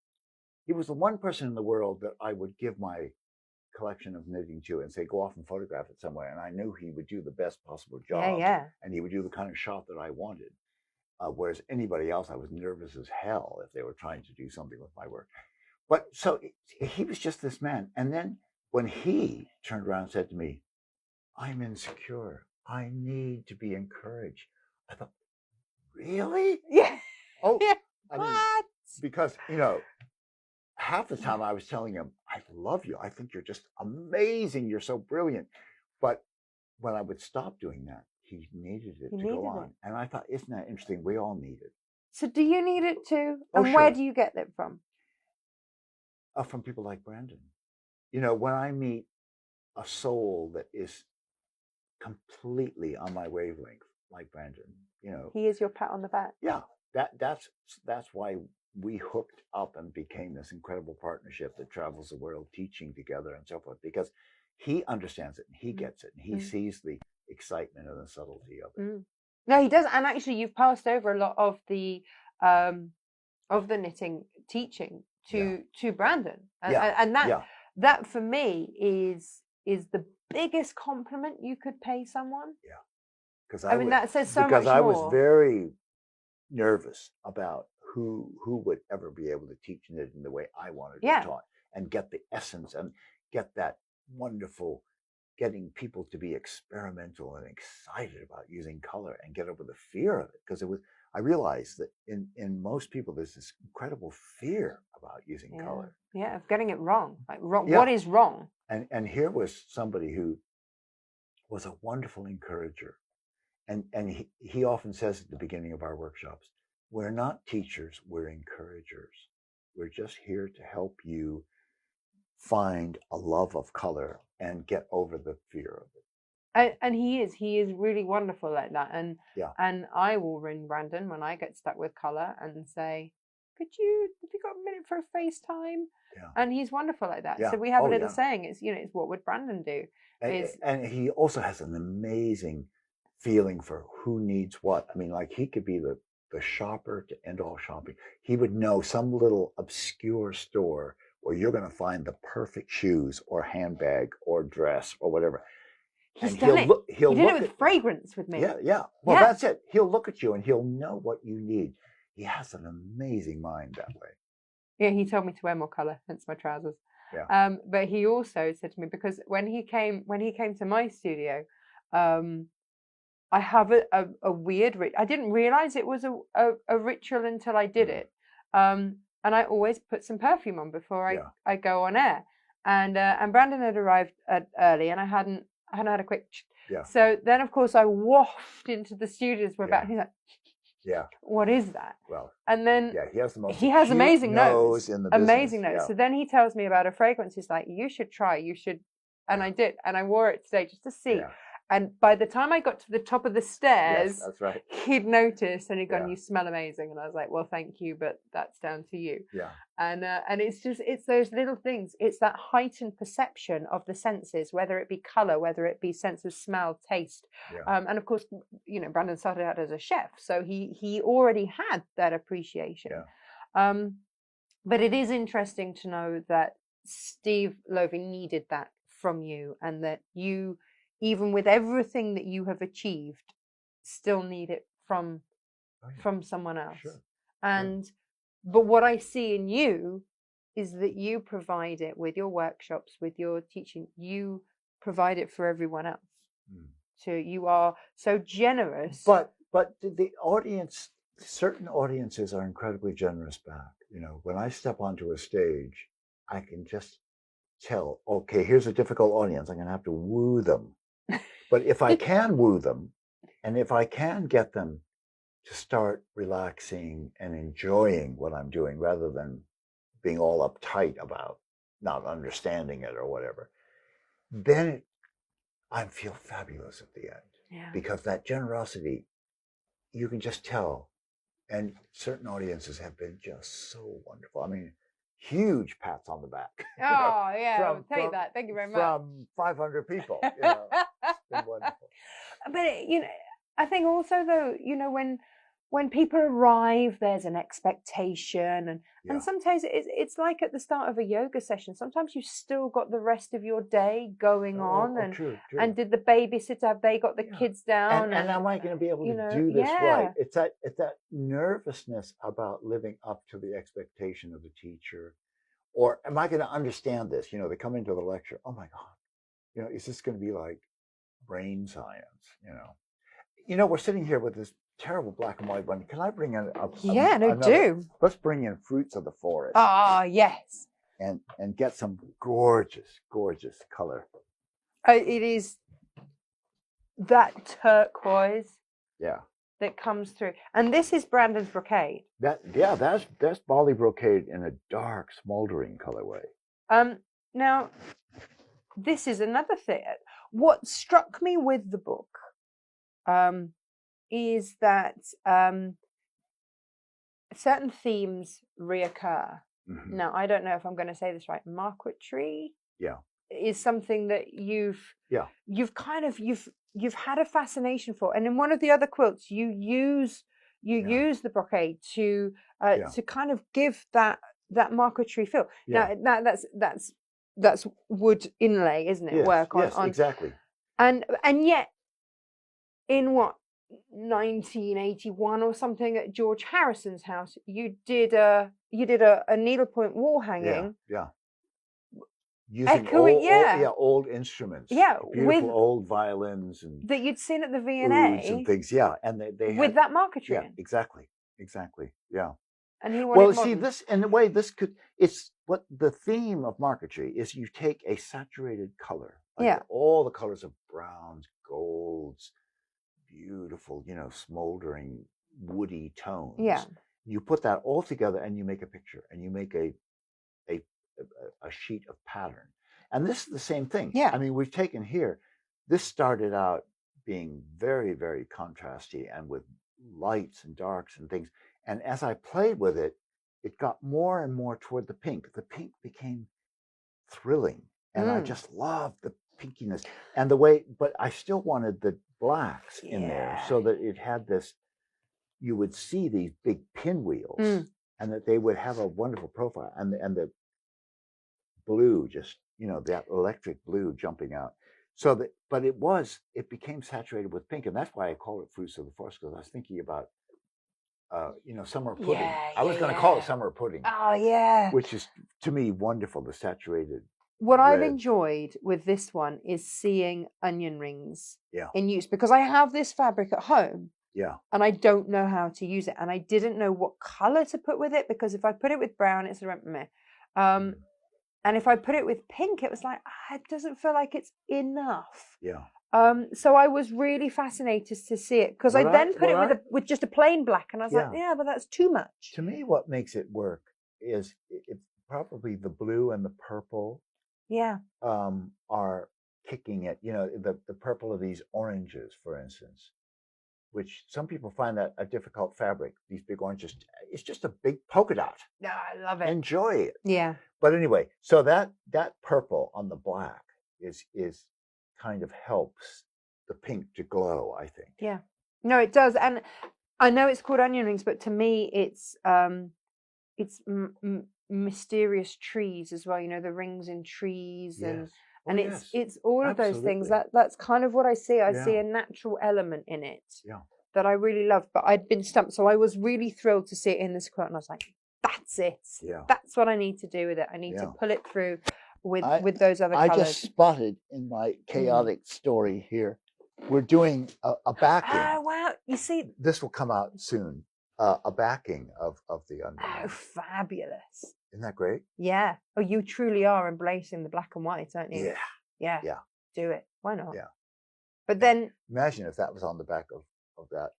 He was the one person in the world that I would give my collection of knitting to and say, "Go off and photograph it somewhere," and I knew he would do the best possible job. And he would do the kind of shot that I wanted. Whereas anybody else, I was nervous as hell if they were trying to do something with my work. But so he was just this man. And then when he turned around and said to me, "I'm insecure. I need to be encouraged," I thought, really? Yeah. Oh, yeah. I mean, because, half the time I was telling him, "I love you. I think you're just amazing. You're so brilliant." But when I would stop doing that, he needed it to go on. And I thought, isn't that interesting? We all need it. So do you need it too? Oh, and where do you get it from? From people like Brandon. You know, when I meet a soul that is completely on my wavelength, like Brandon, you know, He is your pat on the back. yeah, that's why we hooked up and became this incredible partnership that travels the world teaching together and so forth, because he understands it and he gets it and he sees the excitement and the subtlety of it. No, he does. And actually, you've passed over a lot of the knitting teaching to Brandon, and that for me is the biggest compliment you could pay someone. Yeah, because I mean, that says so much more. Because I was very nervous about who would ever be able to teach knitting the way I wanted it taught and get the essence and get that wonderful, getting people to be experimental and excited about using color and get over the fear of it. Because I realized that in most people, there's this incredible fear about using color. Yeah, of getting it wrong. Like, what is wrong? And here was somebody who was a wonderful encourager. And he often says at the beginning of our workshops, we're not teachers, we're encouragers. We're just here to help you find a love of color and get over the fear of it. And he is really wonderful like that. And I will ring Brandon when I get stuck with color and say, have you got a minute for a FaceTime? Yeah. And he's wonderful like that. Yeah. So we have a little saying, it's what would Brandon do? And he also has an amazing feeling for who needs what. I mean, like he could be the shopper to end all shopping. He would know some little obscure store where you're going to find the perfect shoes or handbag or dress or whatever. He's done it. He did it with fragrance with me. Yeah. Well, that's it. He'll look at you and he'll know what you need. He has an amazing mind that way. Yeah, he told me to wear more color, hence my trousers. Yeah. But he also said to me, because when he came to my studio, I have a weird I didn't realize it was a ritual until I did it. And I always put some perfume on before I go on air. And Brandon had arrived early, and I hadn't had a quick. So then, of course, I waft into the studios we're about. And he's like, what is that? Well, and then he has amazing nose in the amazing nose. So then he tells me about a fragrance. He's like, you should try. And I did, and I wore it today just to see. Yeah. And by the time I got to the top of the stairs, that's right, he'd noticed and he'd gone, you smell amazing. And I was like, well, thank you, but that's down to you. Yeah. And it's those little things. It's that heightened perception of the senses, whether it be color, whether it be sense of smell, taste. Yeah. And of course, Brandon started out as a chef, so he already had that appreciation. Yeah. But it is interesting to know that Steve Lovey needed that from you, and that you, even with everything that you have achieved, still need it from someone else. Sure. But what I see in you is that you provide it with your workshops, with your teaching. You provide it for everyone else. So you are so generous. But the audience, certain audiences are incredibly generous back. When I step onto a stage, I can just tell, okay, here's a difficult audience. I'm going to have to woo them. But if I can woo them, and if I can get them to start relaxing and enjoying what I'm doing rather than being all uptight about not understanding it or whatever, then I feel fabulous at the end. Yeah. Because that generosity, you can just tell. And certain audiences have been just so wonderful. I mean, huge pats on the back. Oh, yeah, I'll take that. Thank you very much. From 500 people. It's been wonderful. But, I think also, though, when people arrive, there's an expectation. And sometimes it's like at the start of a yoga session. Sometimes you've still got the rest of your day going on. True. And did the babysitter, have they got the kids down? And am I going to be able to do this right? It's that nervousness about living up to the expectation of the teacher. Or am I going to understand this? They come into the lecture, oh my God, is this going to be like brain science? We're sitting here with this terrible black and white one. Can I bring in do. Let's bring in Fruits of the Forest. Ah, yes. And get some gorgeous, gorgeous color. It is that turquoise. Yeah. That comes through. And this is Brandon's brocade. That's Bali brocade in a dark, smoldering colorway. Now, this is another thing. What struck me with the book is that certain themes reoccur. Mm-hmm. Now, I don't know if I'm going to say this right. Marquetry is something that you've had a fascination for, and in one of the other quilts, you use the brocade to kind of give that marquetry feel. Yeah. Now that's wood inlay, isn't it? Yes, Work on, yes, exactly. and yet in 1981 or something at George Harrison's house, you did a needlepoint wall hanging. Yeah. Using old instruments. Yeah, beautiful old violins and that you'd seen at the V&A and things. Yeah, and they with had, that marquetry. Yeah, exactly. Yeah. And he wanted see this in a way. It's what the theme of marquetry is. You take a saturated color, all the colors of browns, golds, beautiful, smoldering, woody tones. Yeah. You put that all together and you make a picture, and you make a sheet of pattern. And this is the same thing. Yeah. I mean, we've taken here, this started out being very, very contrasty and with lights and darks and things. And as I played with it, it got more and more toward the pink. The pink became thrilling. And I just loved the pinkiness and the way, but I still wanted the blacks in there so that it had this, you would see these big pinwheels and that they would have a wonderful profile, and the blue, just, that electric blue jumping out. So that, but it became saturated with pink. And that's why I call it Fruits of the Forest, because I was thinking about, summer pudding. I was going to call it summer pudding. Oh, yeah. Which is, to me, wonderful, the saturated What red. I've enjoyed with this one is seeing onion rings in use, because I have this fabric at home. Yeah. And I don't know how to use it. And I didn't know what color to put with it, because if I put it with brown, it's a meh. And if I put it with pink, it was like, it doesn't feel like it's enough. Yeah. So I was really fascinated to see it, because I then put it with just a plain black, and I was like, yeah, but that's too much. To me, what makes it work is it's probably the blue and the purple. Yeah. Are kicking it. The purple of these oranges, for instance, which some people find that a difficult fabric. These big oranges, it's just a big polka dot. Yeah, I love it. Enjoy it. Yeah. But anyway, so that purple on the black is kind of helps the pink to glow, I think. Yeah. No, it does. And I know it's called onion rings, but to me, it's mysterious trees as well. The rings in trees, and it's all of those things. That's kind of what I see. I see a natural element in it that I really love. But I'd been stumped, so I was really thrilled to see it in this quilt, and I was like, "That's it. Yeah. That's what I need to do with it. I need to pull it through with those other colors." I just spotted in my chaotic story here, we're doing a backing. Oh wow! You see, this will come out soon. A backing of the onion. Oh, fabulous! Isn't that great? Yeah. Oh, you truly are embracing the black and white, aren't you? Yeah. Do it. Why not? Yeah. But then imagine if that was on the back of that,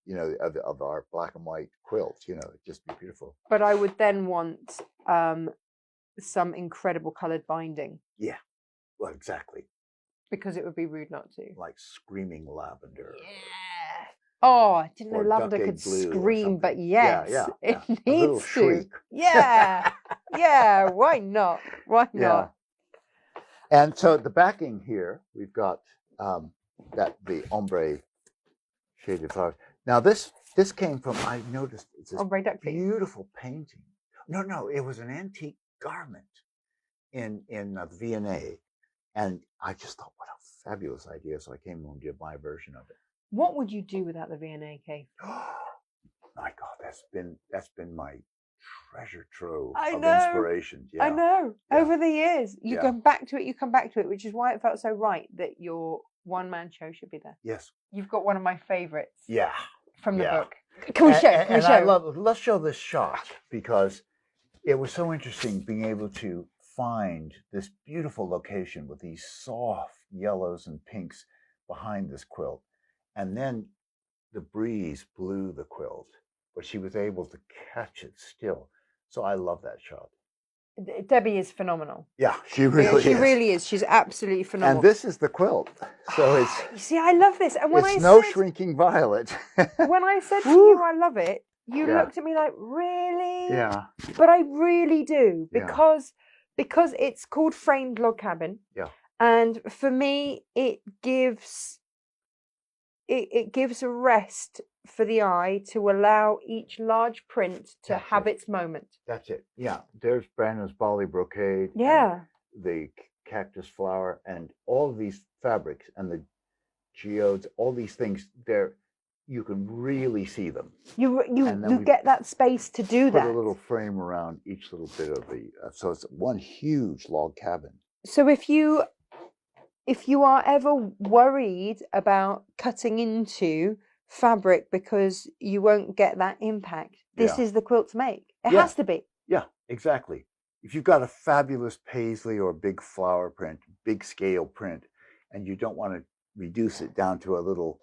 of our black and white quilt. It'd just be beautiful. But I would then want some incredible coloured binding. Yeah. Well, exactly. Because it would be rude not to. Like screaming lavender. Yeah. Oh, I didn't know lavender could scream, but yes, it needs to. Shriek. Yeah. Yeah, why not? Why not? And so the backing here, we've got the ombre shaded flowers. Now this came from, I noticed it's this beautiful painting. No, it was an antique garment in the V&A. And I just thought, what a fabulous idea. So I came home and did my version of it. What would you do without the V&A, Kaffe? My God, that's been my treasure trove of inspiration. Yeah. I know. Yeah. Over the years, you come back to it, which is why it felt so right that your one-man show should be there. Yes. You've got one of my favorites. Yeah. From the book. Can we show? Let's show this shot, because it was so interesting being able to find this beautiful location with these soft yellows and pinks behind this quilt. And then the breeze blew the quilt, but she was able to catch it still. So I love that shot. Debbie is phenomenal. Yeah, she really She is. really is. She's absolutely phenomenal. And this is the quilt. So You see, I love this. And when it's no shrinking violet. when I said to you I love it, you Yeah. looked at me like, really? Yeah. But I really do, Yeah. because it's called framed log cabin. Yeah. And for me, it gives a rest for the eye to allow each large print to have its moment. That's it. Yeah. There's Burano's Bali brocade. Yeah. The cactus flower and all these fabrics and the geodes, all these things, you can really see them. You get that space to do that. Put a little frame around each little bit of the, so it's one huge log cabin. So if you are ever worried about cutting into fabric because you won't get that impact, this is the quilt to make. It has to be. Yeah, exactly. If you've got a fabulous paisley or big flower print, big scale print, and you don't want to reduce it down to a little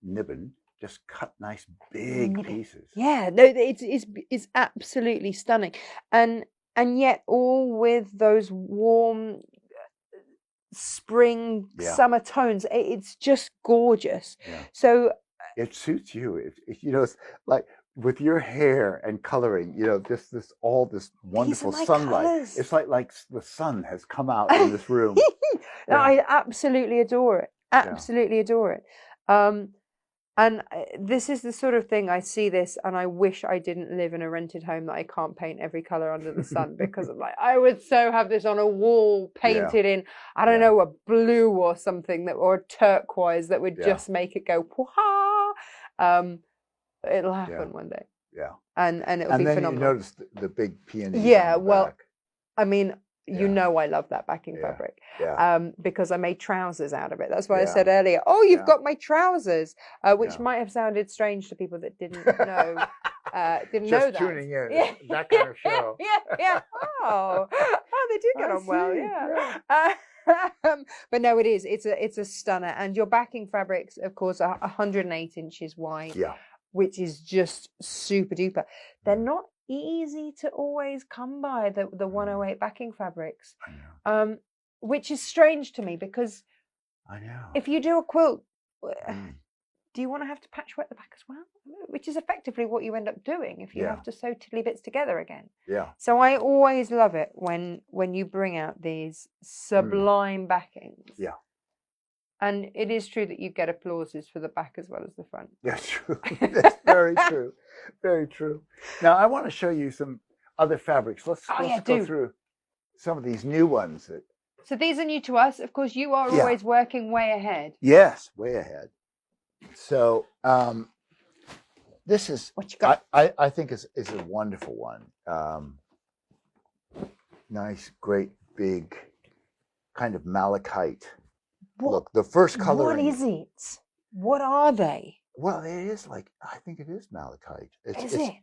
nibbin, just cut nice big pieces. Yeah, no, it's absolutely stunning, and yet all with those warm spring summer tones. It's just gorgeous. Yeah. So it suits you. It's like with your hair and coloring, this wonderful sunlight. Colors. It's like the sun has come out in this room. No, I absolutely adore it. Absolutely adore it. And this is the sort of thing, I see this and I wish I didn't live in a rented home that I can't paint every color under the sun, because I'm like, I would so have this on a wall painted in, I don't know, a blue or something, or a turquoise that would just make it go, wah. It'll happen one day. Yeah. And it'll be phenomenal. And then you notice the big peonies. Yeah, on the well, back. I mean, I love that backing fabric. Yeah. Because I made trousers out of it. That's why I said earlier, you've got my trousers, which might have sounded strange to people that didn't know. Didn't know that. Just tuning in. That kind of show. Yeah. Oh, they do get on well. Yeah. But no, it is. It's a stunner. And your backing fabrics, of course, are 108 inches wide. Yeah. Which is just super duper. They're not easy to always come by, the 108 backing fabrics. I know. Which is strange to me, because I know. if you do a quilt, do you want to have to patch work the back as well? Which is effectively what you end up doing if you have to sew tiddly bits together again. Yeah. So I always love it when you bring out these sublime backings. Yeah. And it is true that you get applauses for the back as well as the front. That's true. That's very true. Very true. Now, I want to show you some other fabrics. Let's go through some of these new ones. So these are new to us. Of course, you are always working way ahead. Yes, way ahead. So this is, what you got? I think is a wonderful one. Nice, great, big, kind of malachite. Look, the first coloring. What is it? What are they? Well, it is I think it is malachite. Is it?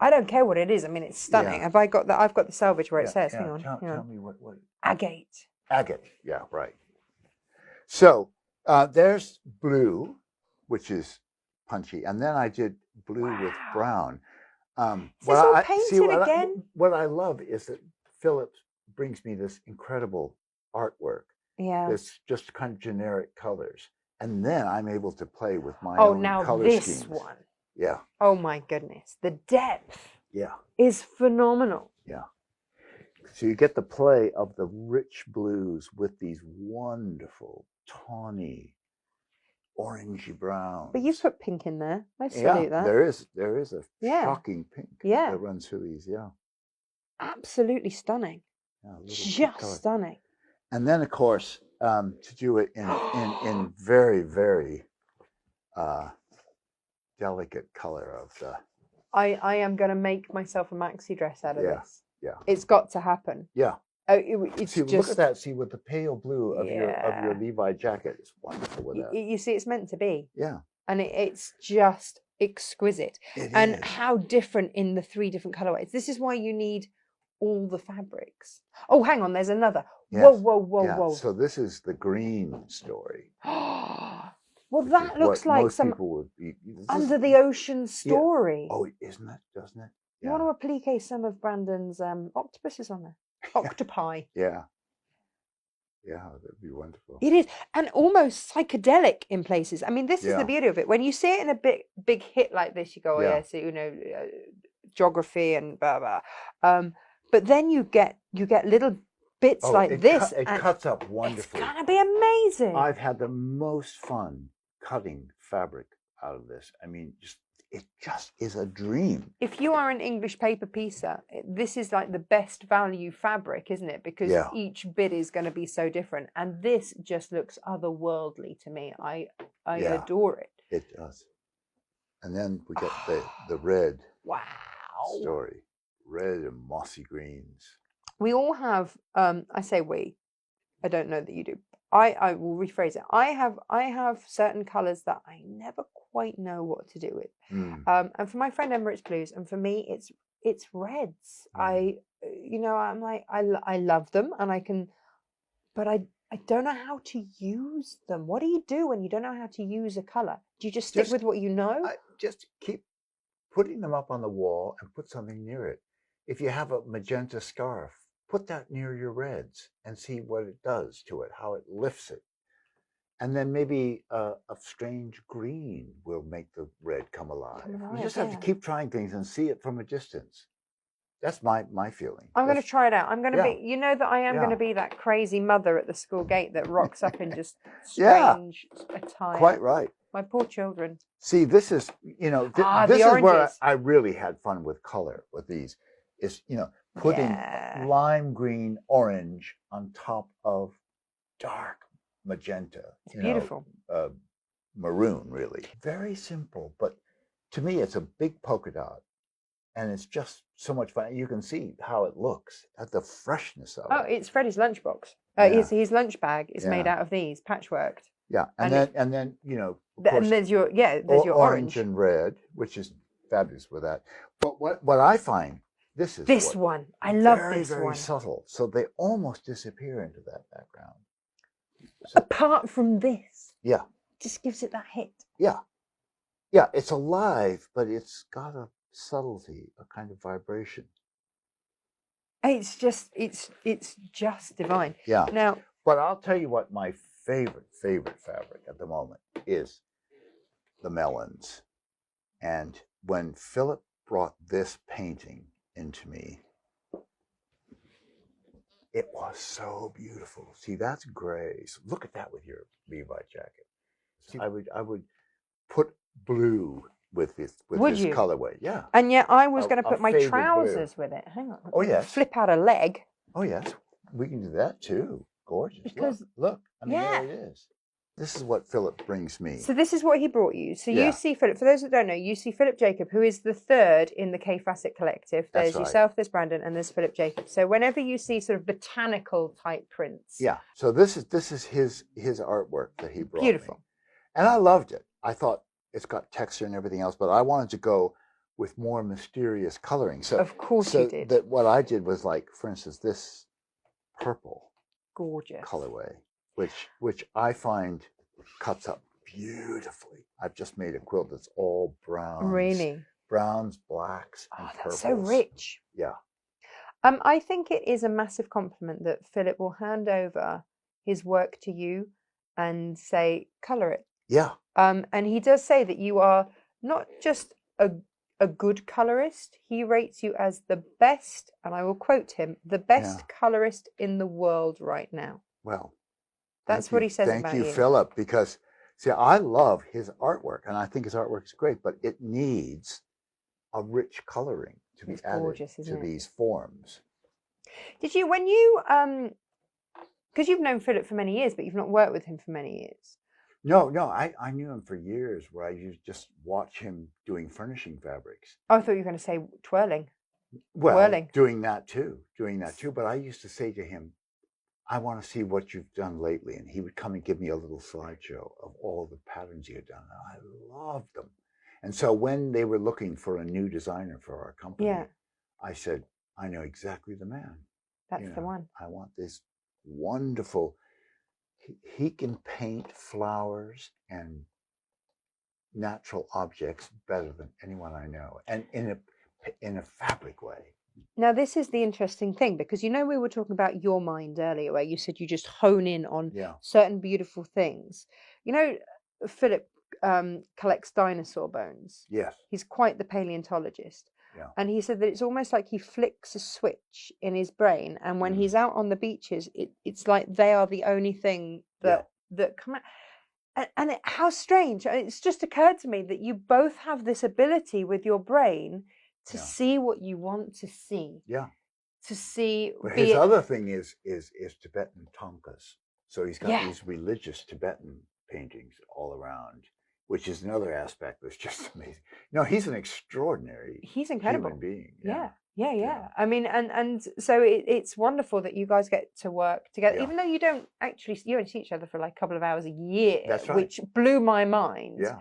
I don't care what it is. I mean, it's stunning. Have I got that? I've got the selvage where it says. Hang on. Tell me what. Agate. Agate. Yeah, right. So there's blue, which is punchy, and then I did blue with brown. Is this all painted again? What I love is that Philip brings me this incredible artwork. Yeah. It's just kind of generic colors. And then I'm able to play with my own color schemes. This one. Yeah. Oh my goodness. The depth is phenomenal. Yeah. So you get the play of the rich blues with these wonderful, tawny, orangey browns. But you've put pink in there. I salute that. There is a shocking pink that runs through these, Absolutely stunning. Just stunning. And then, of course, to do it in very, very delicate color of the. I am going to make myself a maxi dress out of this. Yeah. It's got to happen. Yeah. It's see, just, look at that. See, with the pale blue of your Levi jacket, it's wonderful with that. You see, it's meant to be. Yeah. And it's just exquisite. It is. How different in the 3 different colorways. This is why you need all the fabrics. Oh, hang on, there's another. Yes. Whoa. So this is the green story. Well, that looks like some people would be, under the ocean story. Oh, isn't it? Doesn't it? You want to applique some of Brandon's octopuses on there? Octopi. Yeah. Yeah, that'd be wonderful. It is, and almost psychedelic in places. I mean, this is the Yeah. beauty of it. When you see it in a big hit like this, you go, oh, yeah, so geography and blah blah. But then you get little bits like this. It cuts up wonderfully. It's gonna be amazing. I've had the most fun cutting fabric out of this. I mean, it just is a dream. If you are an English paper piecer, this is like the best value fabric, isn't it? Because each bit is going to be so different, and this just looks otherworldly to me. I adore it. It does. And then we get the red. Wow. Story. Red and mossy greens. We all have. I say we. I don't know that you do. I will rephrase it. I have certain colours that I never quite know what to do with. And for my friend Emma, it's blues, and for me, it's reds. I'm like I love them, and I can, but I don't know how to use them. What do you do when you don't know how to use a colour? Do you just stick with what you know? Just keep putting them up on the wall and put something near it. If you have a magenta scarf, put that near your reds and see what it does to it, how it lifts it. And then maybe a strange green will make the red come alive. You just have to keep trying things and see it from a distance. That's my feeling. I'm going to try it out. I'm going to be, that I am going to be that crazy mother at the school gate that rocks up in just strange attire. Quite right. My poor children. See, this is, this is where I really had fun with color with these. Is, putting lime green orange on top of dark magenta. It's beautiful. Maroon, really. Very simple, but to me, it's a big polka dot. And it's just so much fun. You can see how it looks, at the freshness of it. Oh, it's Freddie's lunchbox. His lunch bag is made out of these, patchworked. Yeah, and then of course, and there's your your orange and red, which is fabulous with that. But what I find, this one. I love this one. Very subtle, so they almost disappear into that background. So, apart from this, just gives it that hit. Yeah, it's alive, but it's got a subtlety, a kind of vibration. It's just divine. Yeah. Now, but I'll tell you what my favorite fabric at the moment is the melons. And when Philip brought this painting into me, it was so beautiful. See, that's gray. So look at that with your Levi jacket. See, I would put blue with this colorway. Yeah. And yet I was going to put my trousers with it. Hang on. Oh yes. Flip out a leg. Oh yes. We can do that too. Gorgeous. Because look. I mean, there it is. This is what Philip brings me. So this is what he brought you. So you see Philip, for those that don't know, you see Philip Jacob, who is the third in the K Fassett collective. There's yourself, there's Brandon, and there's Philip Jacob. So whenever you see sort of botanical type prints. Yeah. So this is his artwork that he brought. Beautiful. Me. And I loved it. I thought it's got texture and everything else, but I wanted to go with more mysterious coloring. So of course you did. That what I did was, like, for instance, this purple gorgeous colorway, which I find cuts up beautifully. I've just made a quilt that's all browns. Really? Browns, blacks, and purples. That's so rich. Yeah. I think it is a massive compliment that Philip will hand over his work to you and say, colour it. Yeah. And he does say that you are not just a good colorist. He rates you as the best, and I will quote him, the best colorist in the world right now. Well, that's what he says about you. Thank you, Philip, because, see, I love his artwork, and I think his artwork is great, but it needs a rich coloring to be added to these forms. Did you, when you, because you've known Philip for many years, but you've not worked with him for many years. No, I knew him for years, where I used to just watch him doing furnishing fabrics. Oh, I thought you were going to say twirling. Well, whirling. doing that too. But I used to say to him, I want to see what you've done lately. And he would come and give me a little slideshow of all the patterns he had done. And I loved them. And so when they were looking for a new designer for our company, I said, I know exactly the man. That's the one. I want this wonderful. He can paint flowers and natural objects better than anyone I know, and in a in a fabric way. Now, this is the interesting thing, because we were talking about your mind earlier, where you said you just hone in on Yeah. certain beautiful things. Philip collects dinosaur bones. Yes. He's quite the paleontologist. Yeah. And he said that it's almost like he flicks a switch in his brain, and when he's out on the beaches, it's like they are the only thing that come out. And how strange. It's just occurred to me that you both have this ability with your brain to see what you want to see. Yeah. To see. But his other thing is Tibetan thangkas. So he's got these religious Tibetan paintings all around, which is another aspect that's just amazing. No, he's an extraordinary He's incredible. human being. Yeah. I mean, and so it's wonderful that you guys get to work together, even though you only see each other for like a couple of hours a year. That's right. Which blew my mind. Yeah.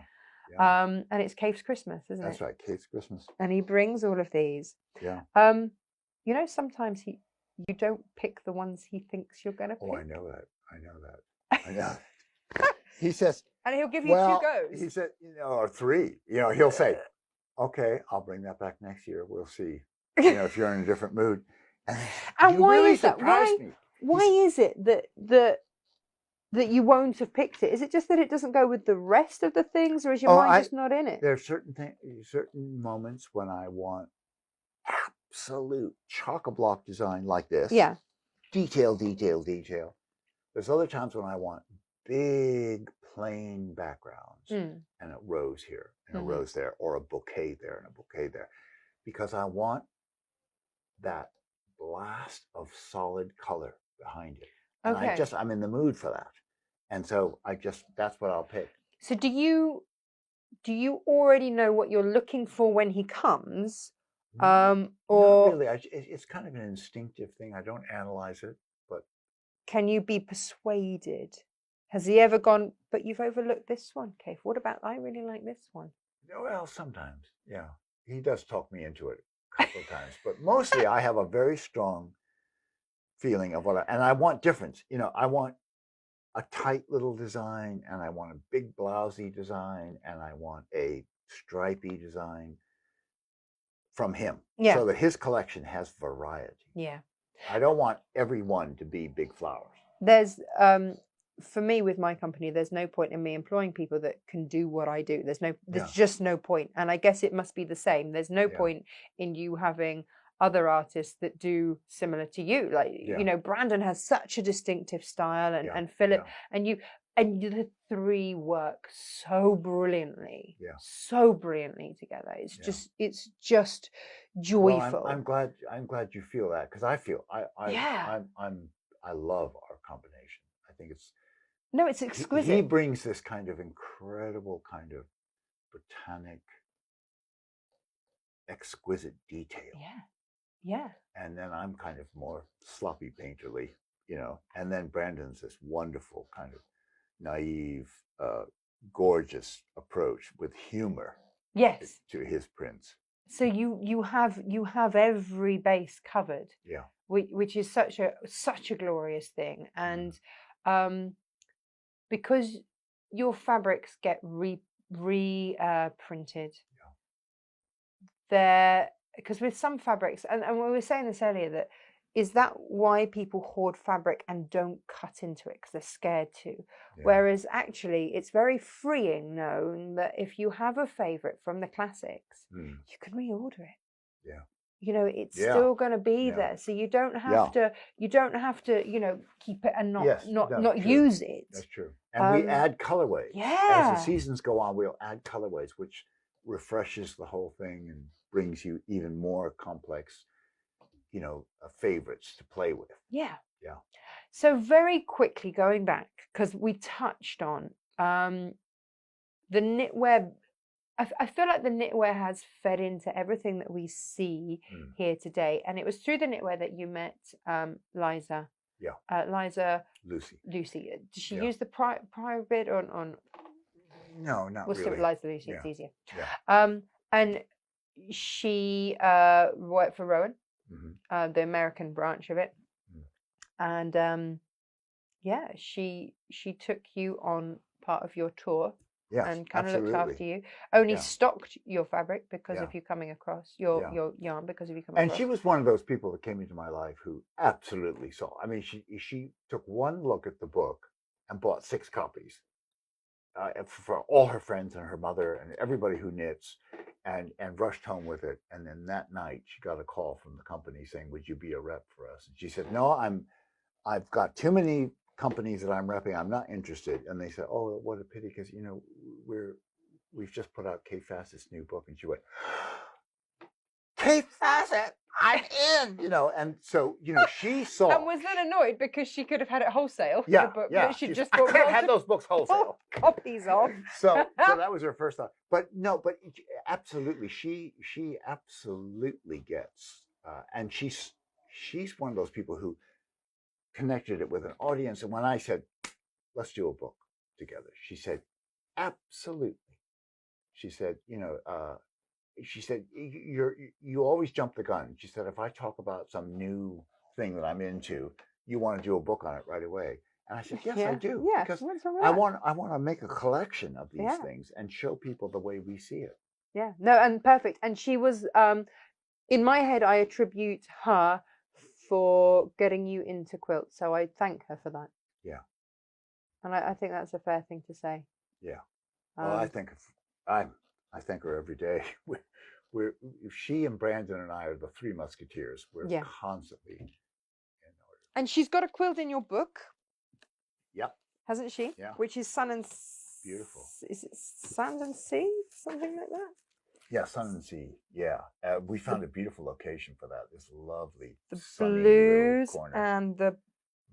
And it's Kaif's Christmas, isn't it? That's right, Kaif's Christmas. And he brings all of these. Yeah. Sometimes you don't pick the ones he thinks you're going to pick. Oh, I know that. He says, and he'll give you 2 goes. He said, or 3. He'll say, okay, I'll bring that back next year. We'll see. If you're in a different mood. And why really is that? Why is it that you won't have picked it? Is it just that it doesn't go with the rest of the things, or is your mind just not in it? There are certain moments when I want absolute chock-a-block design like this. Yeah. Detail. There's other times when I want big plain backgrounds and a rose here and a rose there, or a bouquet there and a bouquet there, because I want that blast of solid color behind it. And I'm in the mood for that. And so that's what I'll pick. So do you already know what you're looking for when he comes? Or not really. It's kind of an instinctive thing. I don't analyze it, but can you be persuaded? Has he ever gone, but you've overlooked this one, Kaif? What about, I really like this one? Well, sometimes, yeah. He does talk me into it a couple of times, but mostly I have a very strong feeling of and I want difference. I want a tight little design, and I want a big blousey design, and I want a stripy design from him. Yeah. So that his collection has variety. Yeah. I don't want every one to be big flowers. There's for me, with my company, there's no point in me employing people that can do what I do. There's just no point. And I guess it must be the same. There's no point in you having other artists that do similar to you. Like, Brandon has such a distinctive style, and Philip, and the 3 work so brilliantly together. It's just joyful. Well, I'm glad you feel that, because I feel I love our combination. I think it's exquisite. He brings this kind of incredible kind of botanic, exquisite detail. Yeah. And then I'm kind of more sloppy painterly, and then Brandon's this wonderful kind of naive, gorgeous approach with humor. Yes. To his prints. So you have every base covered. Yeah. Which is such a glorious thing, and because your fabrics get printed, because with some fabrics, and we were saying this earlier, is that why people hoard fabric and don't cut into it, because they're scared to? Yeah. Whereas actually it's very freeing knowing that if you have a favorite from the classics, you can reorder it. Yeah. It's still going to be there, so you don't have to keep it and not use it. That's true. And we add colorways. Yeah. As the seasons go on, we'll add colorways, which refreshes the whole thing and brings you even more complex, favorites to play with. Yeah. Yeah. So very quickly going back, because we touched on the knitwear. I feel like the knitwear has fed into everything that we see here today, and it was through the knitwear that you met Liza. Yeah. Lucy. Did she use the prior bit on? No, not really. We'll stick with Liza Lucy. It's easier. Yeah. And she worked for Rowan, the American branch of it, and she took you on part of your tour. Yes, and kind of looked absolutely. after you. Only Yeah. stocked your fabric because Yeah. of you coming across your Yeah. your yarn because of you coming And across. she was one of those people that came into my life who absolutely saw. I mean, she took one look at the book and bought 6 copies for all her friends and her mother and everybody who knits, and rushed home with it. And then that night, she got a call from the company saying, "Would you be a rep for us?" And she said, "No, I've got too many companies that I'm repping. I'm not interested." And they said, "Oh, what a pity, because we've just put out Kate Fassett's new book." And she went, "Kate Fassett, I'm in." And so she saw. And was then annoyed because she could have had it wholesale. Yeah, the book yeah. that she She's, just I bought could have had those books wholesale. copies of. So that was her first thought. But no, but absolutely, she absolutely gets, and she's one of those people who connected it with an audience. And when I said, "Let's do a book together," she said, "Absolutely." She said, she said, you always jump the gun. She said, "If I talk about some new thing that I'm into, you want to do a book on it right away." And I said, "Yes, I do, Yeah. because What's wrong with I that? want to make a collection of these Yeah. things and show people the way we see it." Yeah. No, and perfect. And she was in my head. I attribute her for getting you into quilts, so I thank her for that. Yeah, And I think that's a fair thing to say. yeah. Well, I think I thank her every day. We're she and Brandon and I are the 3 musketeers. We're Yeah. constantly in order. And she's got a quilt in your book, Yep. hasn't she? Yeah. Which is Sun and Beautiful. Is it Sand and Sea? Something like that? Yeah, Sun and Sea. Yeah. We found a beautiful location for that. This lovely The sunny blues little corner. and the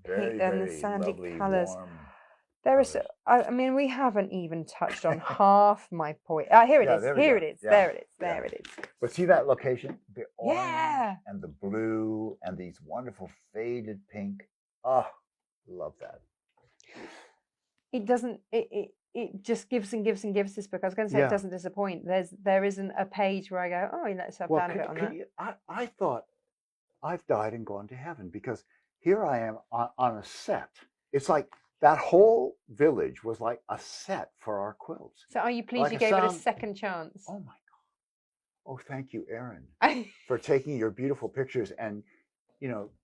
Very, pink and the very sandy lovely, colours. warm There is. colours. I mean, we haven't even touched on half my point. Here it Yeah, is. there we Here go. it is. Yeah, There it is. yeah. There it is. But see that location? The orange Yeah. and the blue and these wonderful faded pink. Oh, love that. It doesn't. It just gives and gives and gives this book. I was going to say Yeah. it doesn't disappoint. There isn't a page where I go, oh, let's have down a bit on that. I thought I've died and gone to heaven, because here I am on a set. It's like that whole village was like a set for our quilts. So are you pleased Like you a gave it a sound- second chance? Oh my God. Oh, thank you, Erin, for taking your beautiful pictures and,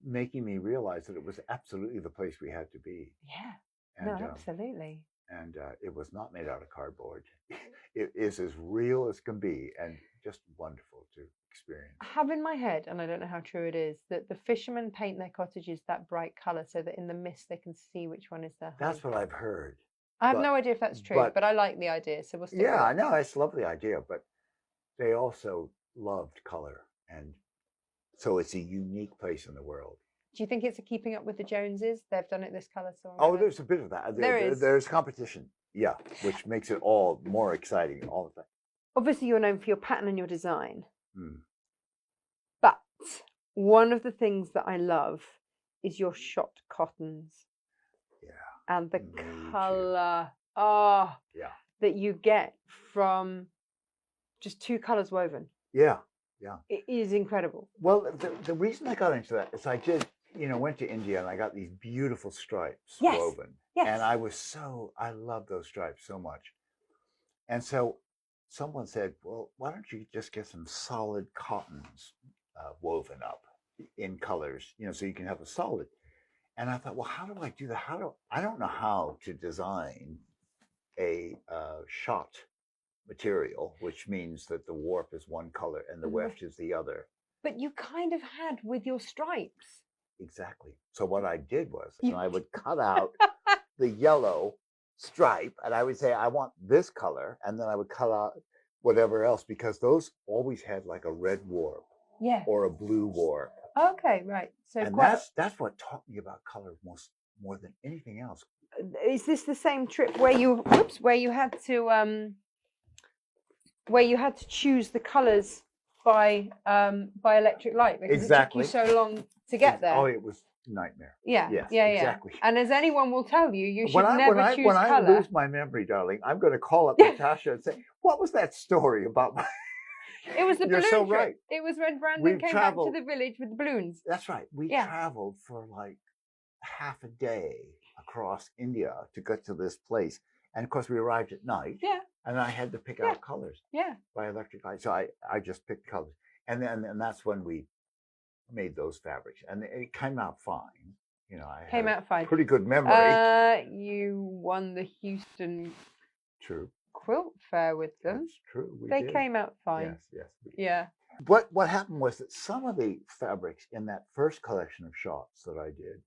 making me realize that it was absolutely the place we had to be. Yeah. And, No, absolutely. And it was not made out of cardboard. It is as real as can be, and just wonderful to experience. I have in my head, and I don't know how true it is, that the fishermen paint their cottages that bright colour so that in the mist they can see which one is their home. That's what I've heard. I have no idea if that's true, but I like the idea, so we'll stick with it. Yeah, I know, it's a lovely idea, but they also loved color, and so it's a unique place in the world. Do you think it's a keeping up with the Joneses? They've done it this colour song. Oh, there's a bit of that. There is. There's competition, yeah, which makes it all more exciting all the time. Obviously, you're known for your pattern and your design. Hmm. But one of the things that I love is your shot cottons. Yeah. And the Me too. colour, Yeah. that you get from just 2 colours woven. Yeah, yeah. It is incredible. Well, the reason I got into that is I did, went to India and I got these beautiful stripes woven. Yes. And I love those stripes so much. And so someone said, well, why don't you just get some solid cottons woven up in colors, so you can have a solid. And I thought, well, how do I do that? I don't know how to design a shot material, which means that the warp is one color and the weft is the other. But you kind of had with your stripes. Exactly. So what I did was, I would cut out the yellow stripe, and I would say, I want this color, and then I would cut out whatever else, because those always had like a red warp, or a blue warp. Okay, right. So and that's what taught me about color more than anything else. Is this the same trip where you had to choose the colors by electric light, because Exactly. it took you so long to get there? Oh, it was a nightmare. Yeah, yes, yeah, exactly. And as anyone will tell you, you should never choose when color. I lose my memory, darling, I'm going to call up Natasha and say, what was that story about? It was the You're balloon so trip. right. It was when Brandon came back to the village with the balloons. That's right. We traveled for like half a day across India to get to this place. And of course, we arrived at night. Yeah. And I had to pick Yeah. out colors Yeah. by electric light. So I just picked colors. And that's when we made those fabrics. And it came out fine. You know, I Came had out fine. pretty good memory. You won the Houston True. quilt fair with them. That's true. They did. came out fine. Yes. Yeah. What happened was that some of the fabrics in that first collection of shots that I did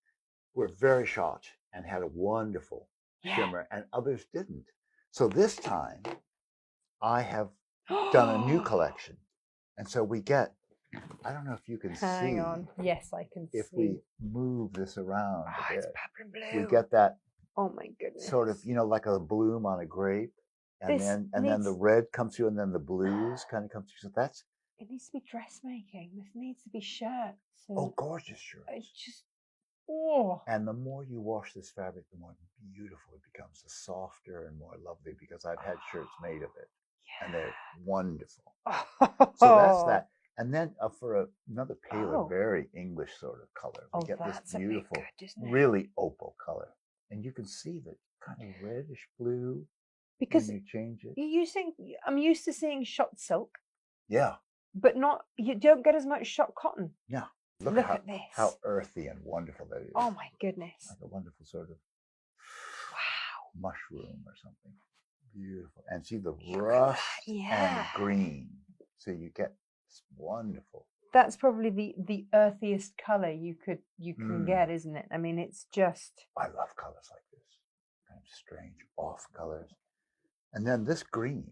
were very shot and had a wonderful shimmer, and others didn't. So this time, I have done a new collection, and so we get. I don't know if you can see. Hang on. Yes, I can see. If we move this around a bit, it's purple and blue. we get that. Oh my goodness. Sort of, like a bloom on a grape, and then the red comes through, and then the blues kind of come through. So that's. It needs to be dressmaking. This needs to be shirts. Oh, gorgeous shirts. It's just. Oh. And the more you wash this fabric, the more beautiful it becomes, the softer and more lovely, because I've had shirts made of it, and they're wonderful. So that's that. And then for another paler, very English sort of color, we get this beautiful, really opal color. And you can see the kind of reddish blue because when you change it. I'm used to seeing shot silk. Yeah. But you don't get as much shot cotton. Yeah. Look at this. How earthy and wonderful that is. Oh my goodness. Like a wonderful sort of mushroom or something. Beautiful. And see the rust and green. So you get this wonderful. That's probably the earthiest color you can get, isn't it? I mean, it's just. I love colors like this. Kind of strange off colors. And then this green,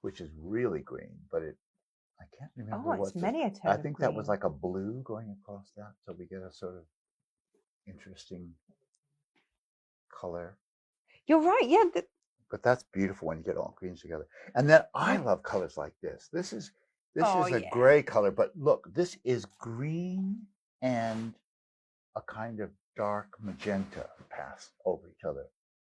which is really green, but I can't remember it's many a tone. I think that was like a blue going across that, so we get a sort of interesting color. You're right, yeah. But that's beautiful when you get all greens together. And then I love colors like this. This is a gray color, but look, this is green and a kind of dark magenta passed over each other.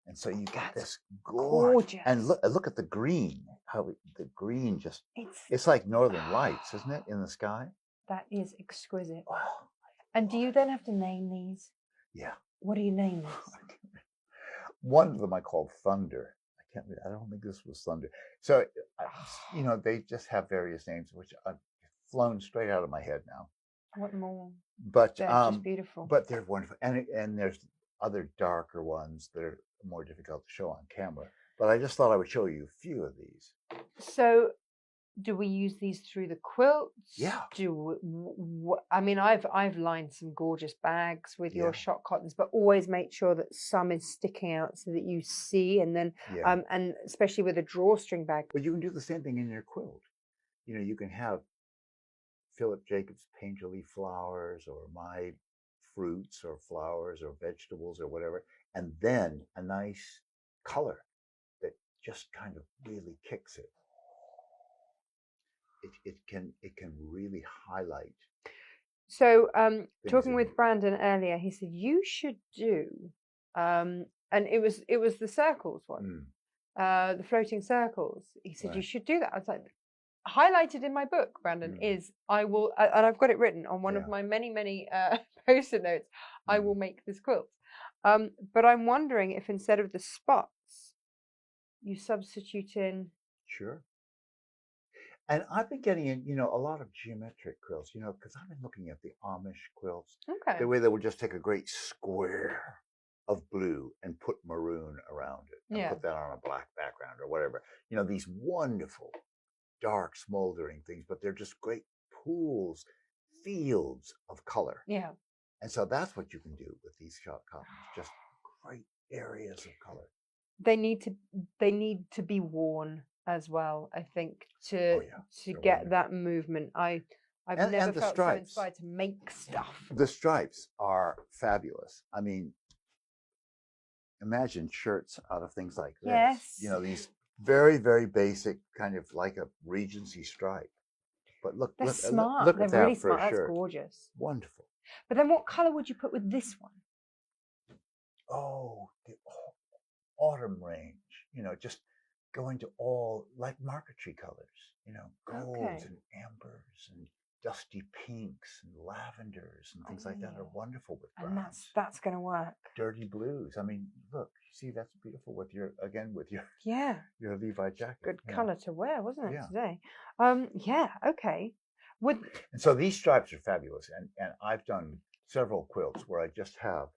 And so you get this gorgeous. And look at the green. How the green just. It's like northern lights, isn't it, in the sky? That is exquisite. Oh. And do you then have to name these? Yeah. What do you name this? One of them I called Thunder. I don't think this was Thunder. So, they just have various names, which I've flown straight out of my head now. What more? But they're just beautiful. But they're wonderful, and there's other darker ones that are more difficult to show on camera. But I just thought I would show you a few of these. So, do we use these through the quilts? Yeah. I mean, I've lined some gorgeous bags with your shot cottons, but always make sure that some is sticking out so that you see, and then and especially with a drawstring bag. But you can do the same thing in your quilt. You can have Philip Jacobs' painterly flowers, or my fruits or flowers or vegetables or whatever, and then a nice color that just kind of really kicks it. It can really highlight. So talking with Brandon earlier, he said you should do, and it was the circles one, the floating circles. He said you should do that. I was like, highlighted in my book, Brandon, is I will, and I've got it written on one of my many post-it notes. I will make this quilt. But I'm wondering if instead of the spots, you substitute in. Sure. And I've been getting in, a lot of geometric quilts, because I've been looking at the Amish quilts. Okay. The way they would just take a great square of blue and put maroon around it, and put that on a black background or whatever. These wonderful, dark, smoldering things, but they're just great pools, fields of color. Yeah. And so that's what you can do with these shot cottons, just great areas of color. They need to be worn as well, I think, to get that movement. I've never felt so inspired to make stuff. The stripes are fabulous. I mean, imagine shirts out of things like this. Yes. These very, very basic, kind of like a Regency stripe. But look, they're smart. Look they're at that really for smart. a shirt. That's gorgeous. Wonderful. But then what color would you put with this one? Oh, the autumn range. Just going to all like marquetry colors. Golds and ambers and dusty pinks and lavenders and things like that are wonderful with And browns. that's going to work. Dirty blues. I mean, look, see, that's beautiful with your Yeah. your Levi jacket. Good Yeah. color to wear, wasn't it, Yeah. today? Yeah, okay. And so these stripes are fabulous, and I've done several quilts where I just have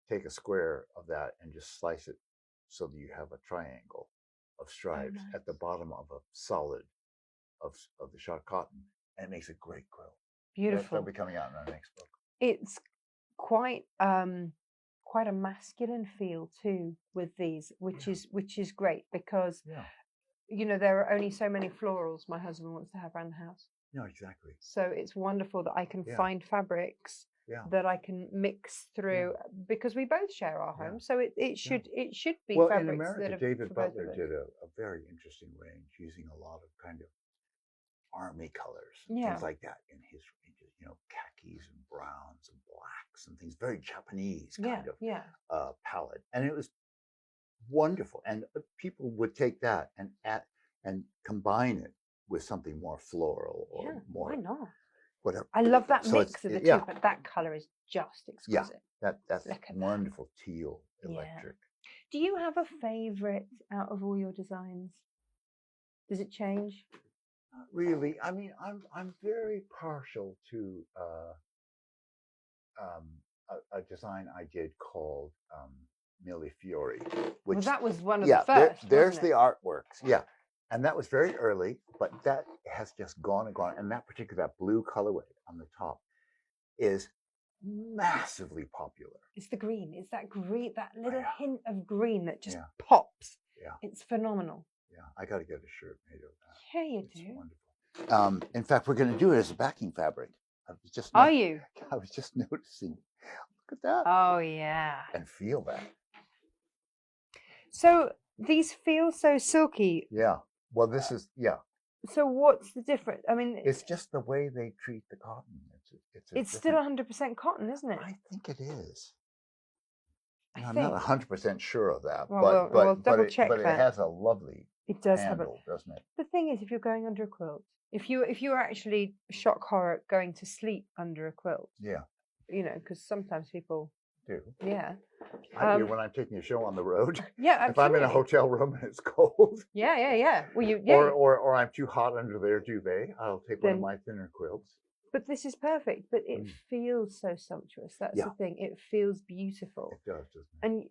take a square of that and just slice it so that you have a triangle of stripes at the bottom of a solid of the shot cotton, and it makes a great quilt. Beautiful. That'll be coming out in our next book. It's quite a masculine feel too with these, which is great because there are only so many florals my husband wants to have around the house. No, exactly. So it's wonderful that I can find fabrics that I can mix through because we both share our home. So it should be well, fabrics in America, that are David Butler did a very interesting range using a lot of kind of army colors and things like that in his ranges, khakis and browns and blacks and things, very Japanese kind of palette. And it was wonderful. And people would take that and combine it with something more floral or more. Why not? Whatever. I love that mix of the two, but that color is just exquisite. Yeah, that's wonderful teal electric. Do you have a favorite out of all your designs? Does it change? Not really. I mean, I'm very partial to a design I did called Mille Fiori, which that was one of the first. There's the artworks, and that was very early, but that has just gone and gone. And that blue colorway on the top is massively popular. It's the green. It's that green, that little hint of green that just pops. Yeah, it's phenomenal. Yeah, I got to get a shirt made of that. Yeah, you it's do. Wonderful. In fact, we're going to do it as a backing fabric. Are you? I was just noticing. Look at that. Oh yeah. And feel that. So these feel so silky. Yeah. Well, this is So what's the difference? I mean, it's just the way they treat the cotton. It's still 100% cotton, isn't it? I think it is. I'm not 100% sure of that, but double check but that. It has a lovely. It does handle, doesn't it? The thing is, if you're going under a quilt, if you're actually shock horror going to sleep under a quilt, because sometimes people do. Yeah. I do when I'm taking a show on the road. Yeah, absolutely. If I'm in a hotel room and it's cold. Yeah. Well, or I'm too hot under their duvet, I'll take one of my thinner quilts. But this is perfect. But it feels so sumptuous. That's the thing. It feels beautiful. It does, doesn't it? And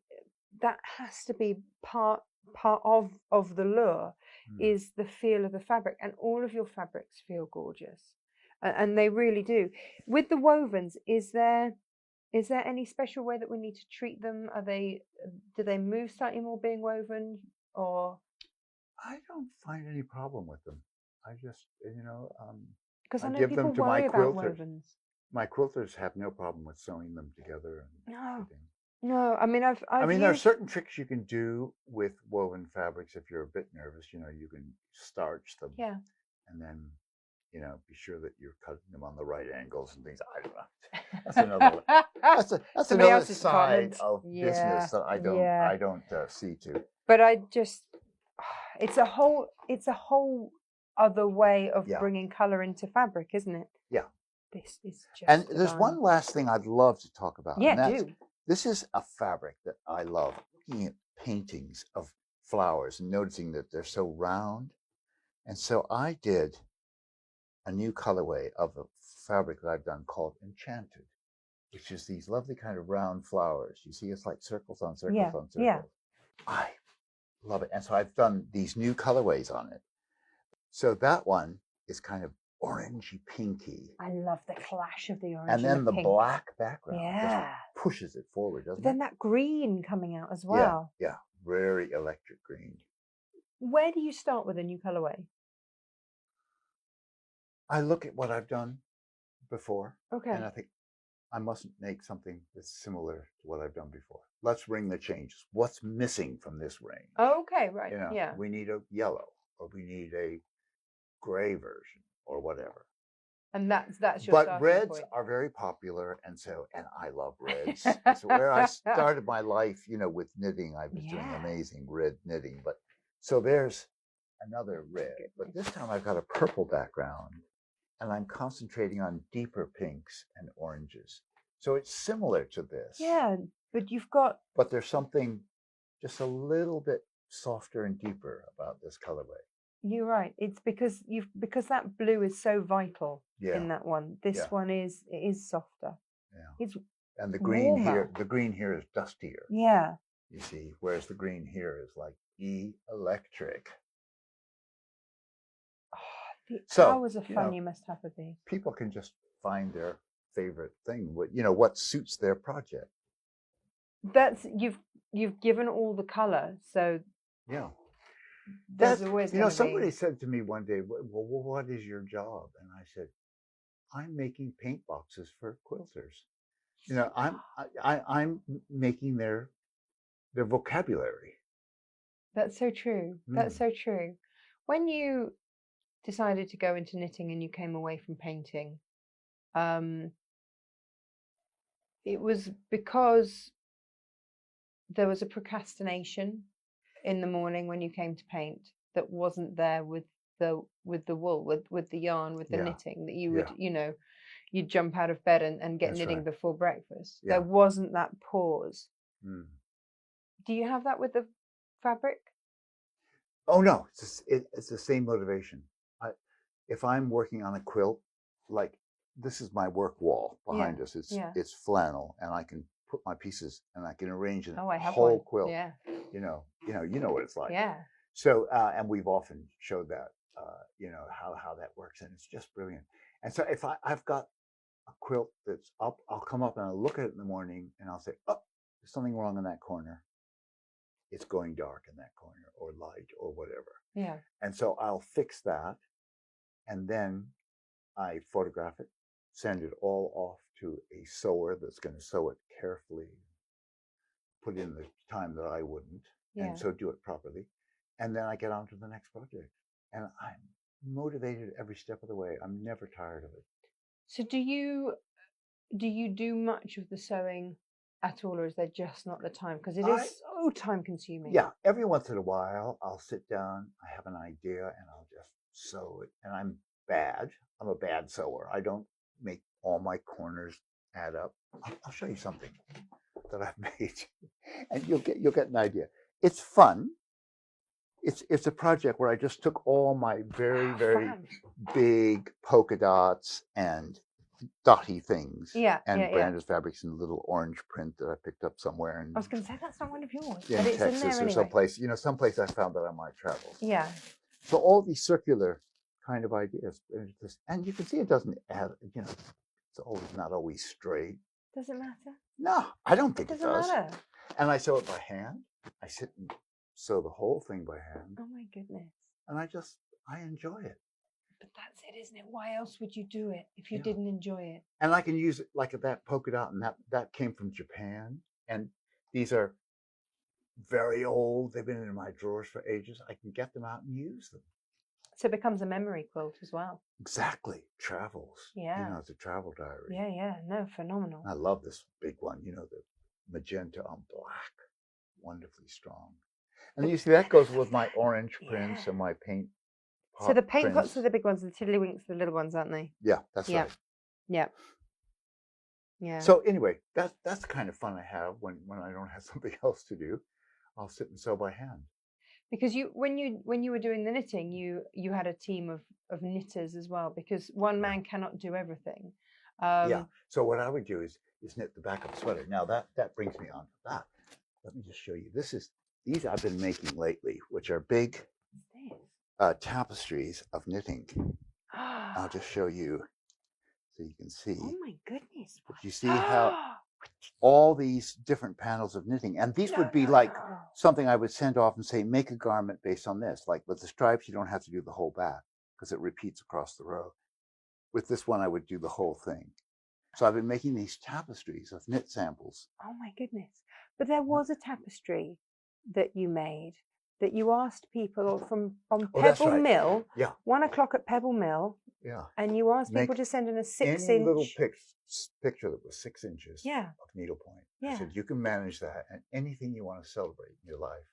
that has to be part of the lure is the feel of the fabric, and all of your fabrics feel gorgeous, and they really do. With the wovens, is there any special way that we need to treat them? Do they move slightly more being woven, or? I don't find any problem with them. I just because I know give people them to worry my about quilters. wovens. My quilters have no problem with sewing them together. No, I mean there are certain tricks you can do with woven fabrics if you're a bit nervous. You can starch them. Yeah. And then, be sure that you're cutting them on the right angles and things. I don't know. That's another. That's another side of business that I don't see to. But it's a whole other way of bringing color into fabric, isn't it? Yeah. This is just. And there's one last thing I'd love to talk about. Yeah, do. This is a fabric that I love, looking at paintings of flowers and noticing that they're so round. And so I did a new colorway of a fabric that I've done called Enchanted, which is these lovely kind of round flowers. You see, it's like circles on circles on circles. Yeah. I love it. And so I've done these new colorways on it. So that one is kind of orangey pinky. I love the clash of the orange and then the pink. black background just pushes it forward, doesn't it? Then that green coming out as well. Yeah, very electric green. Where do you start with a new colorway? I look at what I've done before, and I think I mustn't make something that's similar to what I've done before. Let's ring the changes. What's missing from this range? Okay, right. We need a yellow, or we need a gray version, or whatever. And that's your But starting reds point. are very popular, and I love reds. So where I started my life, with knitting, I was doing amazing red knitting. But so there's another red, but this time I've got a purple background, and I'm concentrating on deeper pinks and oranges. So it's similar to this. Yeah, but you've got. But there's something just a little bit softer and deeper about this colorway. You're right. It's because that blue is so vital in that one. This one is softer. Yeah. It's and the green warmer. the green here is dustier. Yeah. You see, whereas the green here is like electric. The So, hours of fun you must have with these. People can just find their favorite thing, what suits their project. That's you've given all the color, so yeah. There's always somebody said to me one day, well, what is your job? And I said, I'm making paint boxes for quilters. I'm making their vocabulary. That's so true. That's so true. When you decided to go into knitting and you came away from painting, it was because there was a procrastination in the morning when you came to paint that wasn't there with the wool, with the yarn, with the knitting, that you would, you'd jump out of bed and get knitting before breakfast. There wasn't that pause. Do you have that with the fabric? Oh no, it's the same motivation. If I'm working on a quilt, like this is my work wall behind us. It's flannel, and I can put my pieces and I can arrange a whole quilt. Yeah. You know what it's like. Yeah. So and we've often showed that how that works, and it's just brilliant. And so if I've got a quilt that's up, I'll come up and I'll look at it in the morning and I'll say, oh, there's something wrong in that corner. It's going dark in that corner, or light, or whatever. Yeah. And so I'll fix that, and then I photograph it, send it all off to a sewer that's going to sew it carefully, put in the time that I wouldn't, and so do it properly. And then I get on to the next project. And I'm motivated every step of the way. I'm never tired of it. So do you do much of the sewing at all, or is there just not the time? Because it is so time consuming. Yeah, every once in a while I'll sit down, I have an idea, and I'll just sew it. And I'm bad. I'm a bad sewer. I don't make all my corners add up. I'll show you something that I've made, and you'll get an idea. It's fun. It's a project where I just took all my very big polka dots and dotty things, and branded fabrics in a little orange print that I picked up somewhere. And I was going to say that's not one of yours, in but it's Texas in there anyway. or someplace, someplace I found that on my travels. Yeah. So all these circular kind of ideas, and you can see it doesn't add. It's not always straight. Does it matter? No, I don't think it does. Doesn't matter. And I sew it by hand. I sit and sew the whole thing by hand. Oh my goodness. And I enjoy it. But that's it, isn't it? Why else would you do it if you didn't enjoy it? And I can use it like that polka dot, and that came from Japan. And these are very old. They've been in my drawers for ages. I can get them out and use them. So it becomes a memory quilt as well. Exactly. Travels. Yeah. It's a travel diary. Yeah. No, phenomenal. I love this big one, the magenta on black. Wonderfully strong. And you see that goes with my orange prints and my paint. So the paint pots are the big ones, the tiddlywinks are the little ones, aren't they? Yeah, that's right. Yeah. Yeah. So anyway, that's kind of fun I have when I don't have something else to do. I'll sit and sew by hand. Because when you were doing the knitting, you had a team of knitters as well, because one man cannot do everything. So what I would do is knit the back of the sweater. Now that brings me on to that. Let me just show you. These I've been making lately, which are big tapestries of knitting. I'll just show you so you can see. Oh my goodness. You see how all these different panels of knitting, and these would be like something I would send off and say, make a garment based on this. Like with the stripes, you don't have to do the whole back because it repeats across the row. With this one, I would do the whole thing. So I've been making these tapestries of knit samples. Oh my goodness. But there was a tapestry that you made that you asked people on Pebble Mill, 1 o'clock at Pebble Mill, and you asked people to send in a 6-inch little picture that was 6 inches of needlepoint. Yeah. I said, you can manage that, and anything you want to celebrate in your life.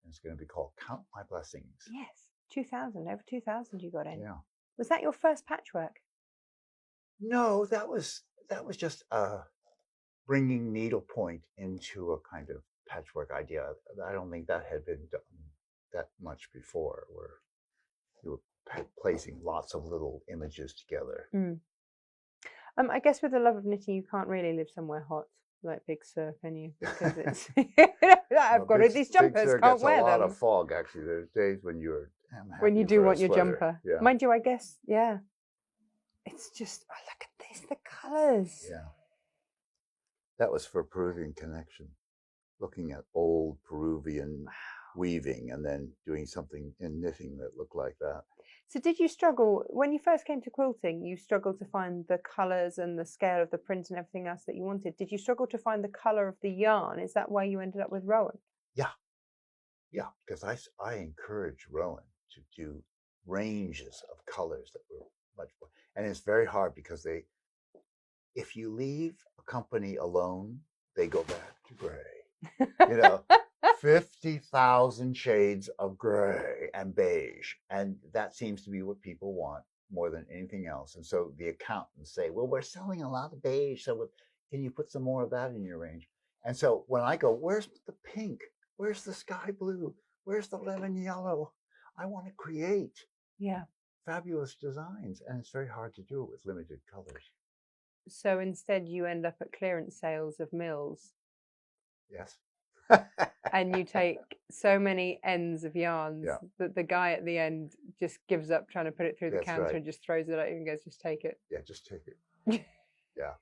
And it's going to be called Count My Blessings. Yes, 2,000, over 2,000 you got in. Yeah. Was that your first patchwork? No, that was just bringing needlepoint into a kind of patchwork idea. I don't think that had been done that much before, where you were placing lots of little images together. Mm. I guess with the love of knitting, you can't really live somewhere hot like Big Sur, can you? Because it's I've got these jumpers, Big Sur can't gets wear a lot them. of fog. Actually, there's days when When you do want your sweater. jumper, Yeah. mind you, I guess, yeah. It's just look at this, the colours. Yeah. That was for Peruvian Connection, looking at old Peruvian weaving and then doing something in knitting that looked like that. So did you struggle, when you first came to quilting, you struggled to find the colours and the scale of the print and everything else that you wanted. Did you struggle to find the colour of the yarn? Is that why you ended up with Rowan? Yeah, because I encourage Rowan to do ranges of colors that were much more, and it's very hard because if you leave a company alone, they go back to gray. 50,000 shades of gray and beige, and that seems to be what people want more than anything else. And so the accountants say, well, we're selling a lot of beige, so can you put some more of that in your range? And so when I go, where's the pink? Where's the sky blue? Where's the lemon yellow? I want to create fabulous designs, and it's very hard to do it with limited colors. So instead you end up at clearance sales of mills. Yes. And you take so many ends of yarns that the guy at the end just gives up trying to put it through the counter and just throws it at you and goes, just take it. Yeah, just take it. Yeah.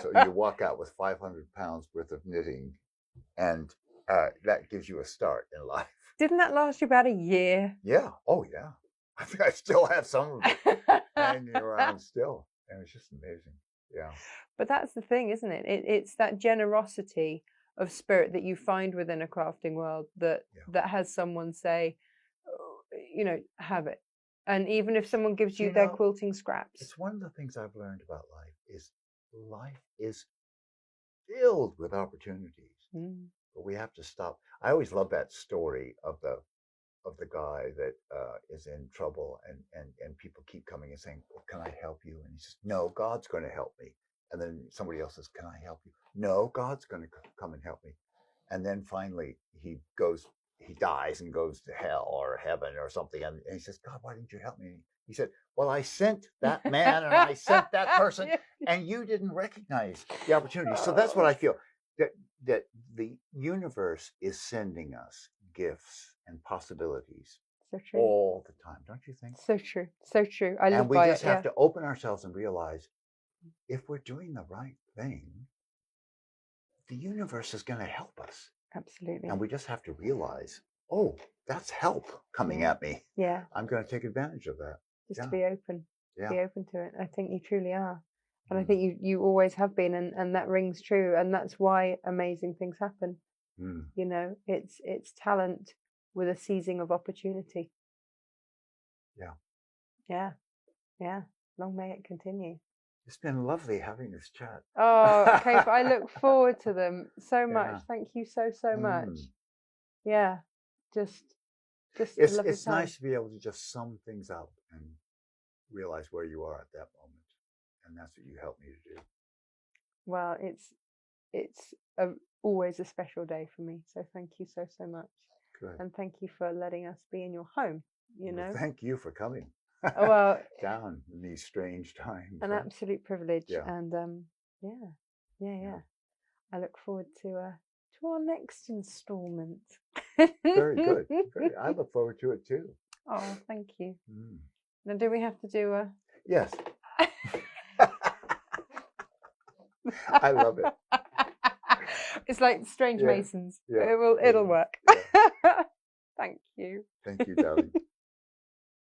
So you walk out with 500 pounds worth of knitting, and that gives you a start in life. Didn't that last you about a year? Yeah. Oh, yeah. I think I still have some of it hanging around still. And it's just amazing. Yeah. But that's the thing, isn't it? It's that generosity of spirit that you find within a crafting world that has someone say, have it. And even if someone gives you their quilting scraps. It's one of the things I've learned about life is filled with opportunities. But we have to stop. I always love that story of the guy that is in trouble, and people keep coming and saying, well, can I help you? And he says, no, God's going to help me. And then somebody else says, can I help you? No, God's going to come and help me. And then finally he dies and goes to hell or heaven or something. And he says, God, why didn't you help me? He said, well, I sent that man and I sent that person, and you didn't recognize the opportunity. So that's what I feel, that the universe is sending us gifts and possibilities so true. All the time, don't you think? So true. So true. I live and we by just it, have to open ourselves and realize if we're doing the right thing, the universe is going to help us. Absolutely. And we just have to realize, oh, that's help coming at me. Yeah. I'm going to take advantage of that. Just be open. Yeah. Be open to it. I think you truly are. And I think you always have been, and that rings true. And that's why amazing things happen. It's talent with a seizing of opportunity. Yeah. Long may it continue. It's been lovely having this chat. Oh, okay. I look forward to them so much. Thank you so much. Yeah. Just it's nice to be able to just sum things up and realize where you are at that moment. And that's what you help me to do. Well, it's always a special day for me. So thank you so much. Good. And thank you for letting us be in your home. Well, thank you for coming. Well, down in these strange times. An absolute privilege. Yeah. And yeah. I look forward to our next installment. Very good. I look forward to it too. Oh, thank you. Now, do we have to do a? Yes. I love it. It's like Strange Masons. Yeah. It'll work. Yeah. Thank you. Thank you, darling.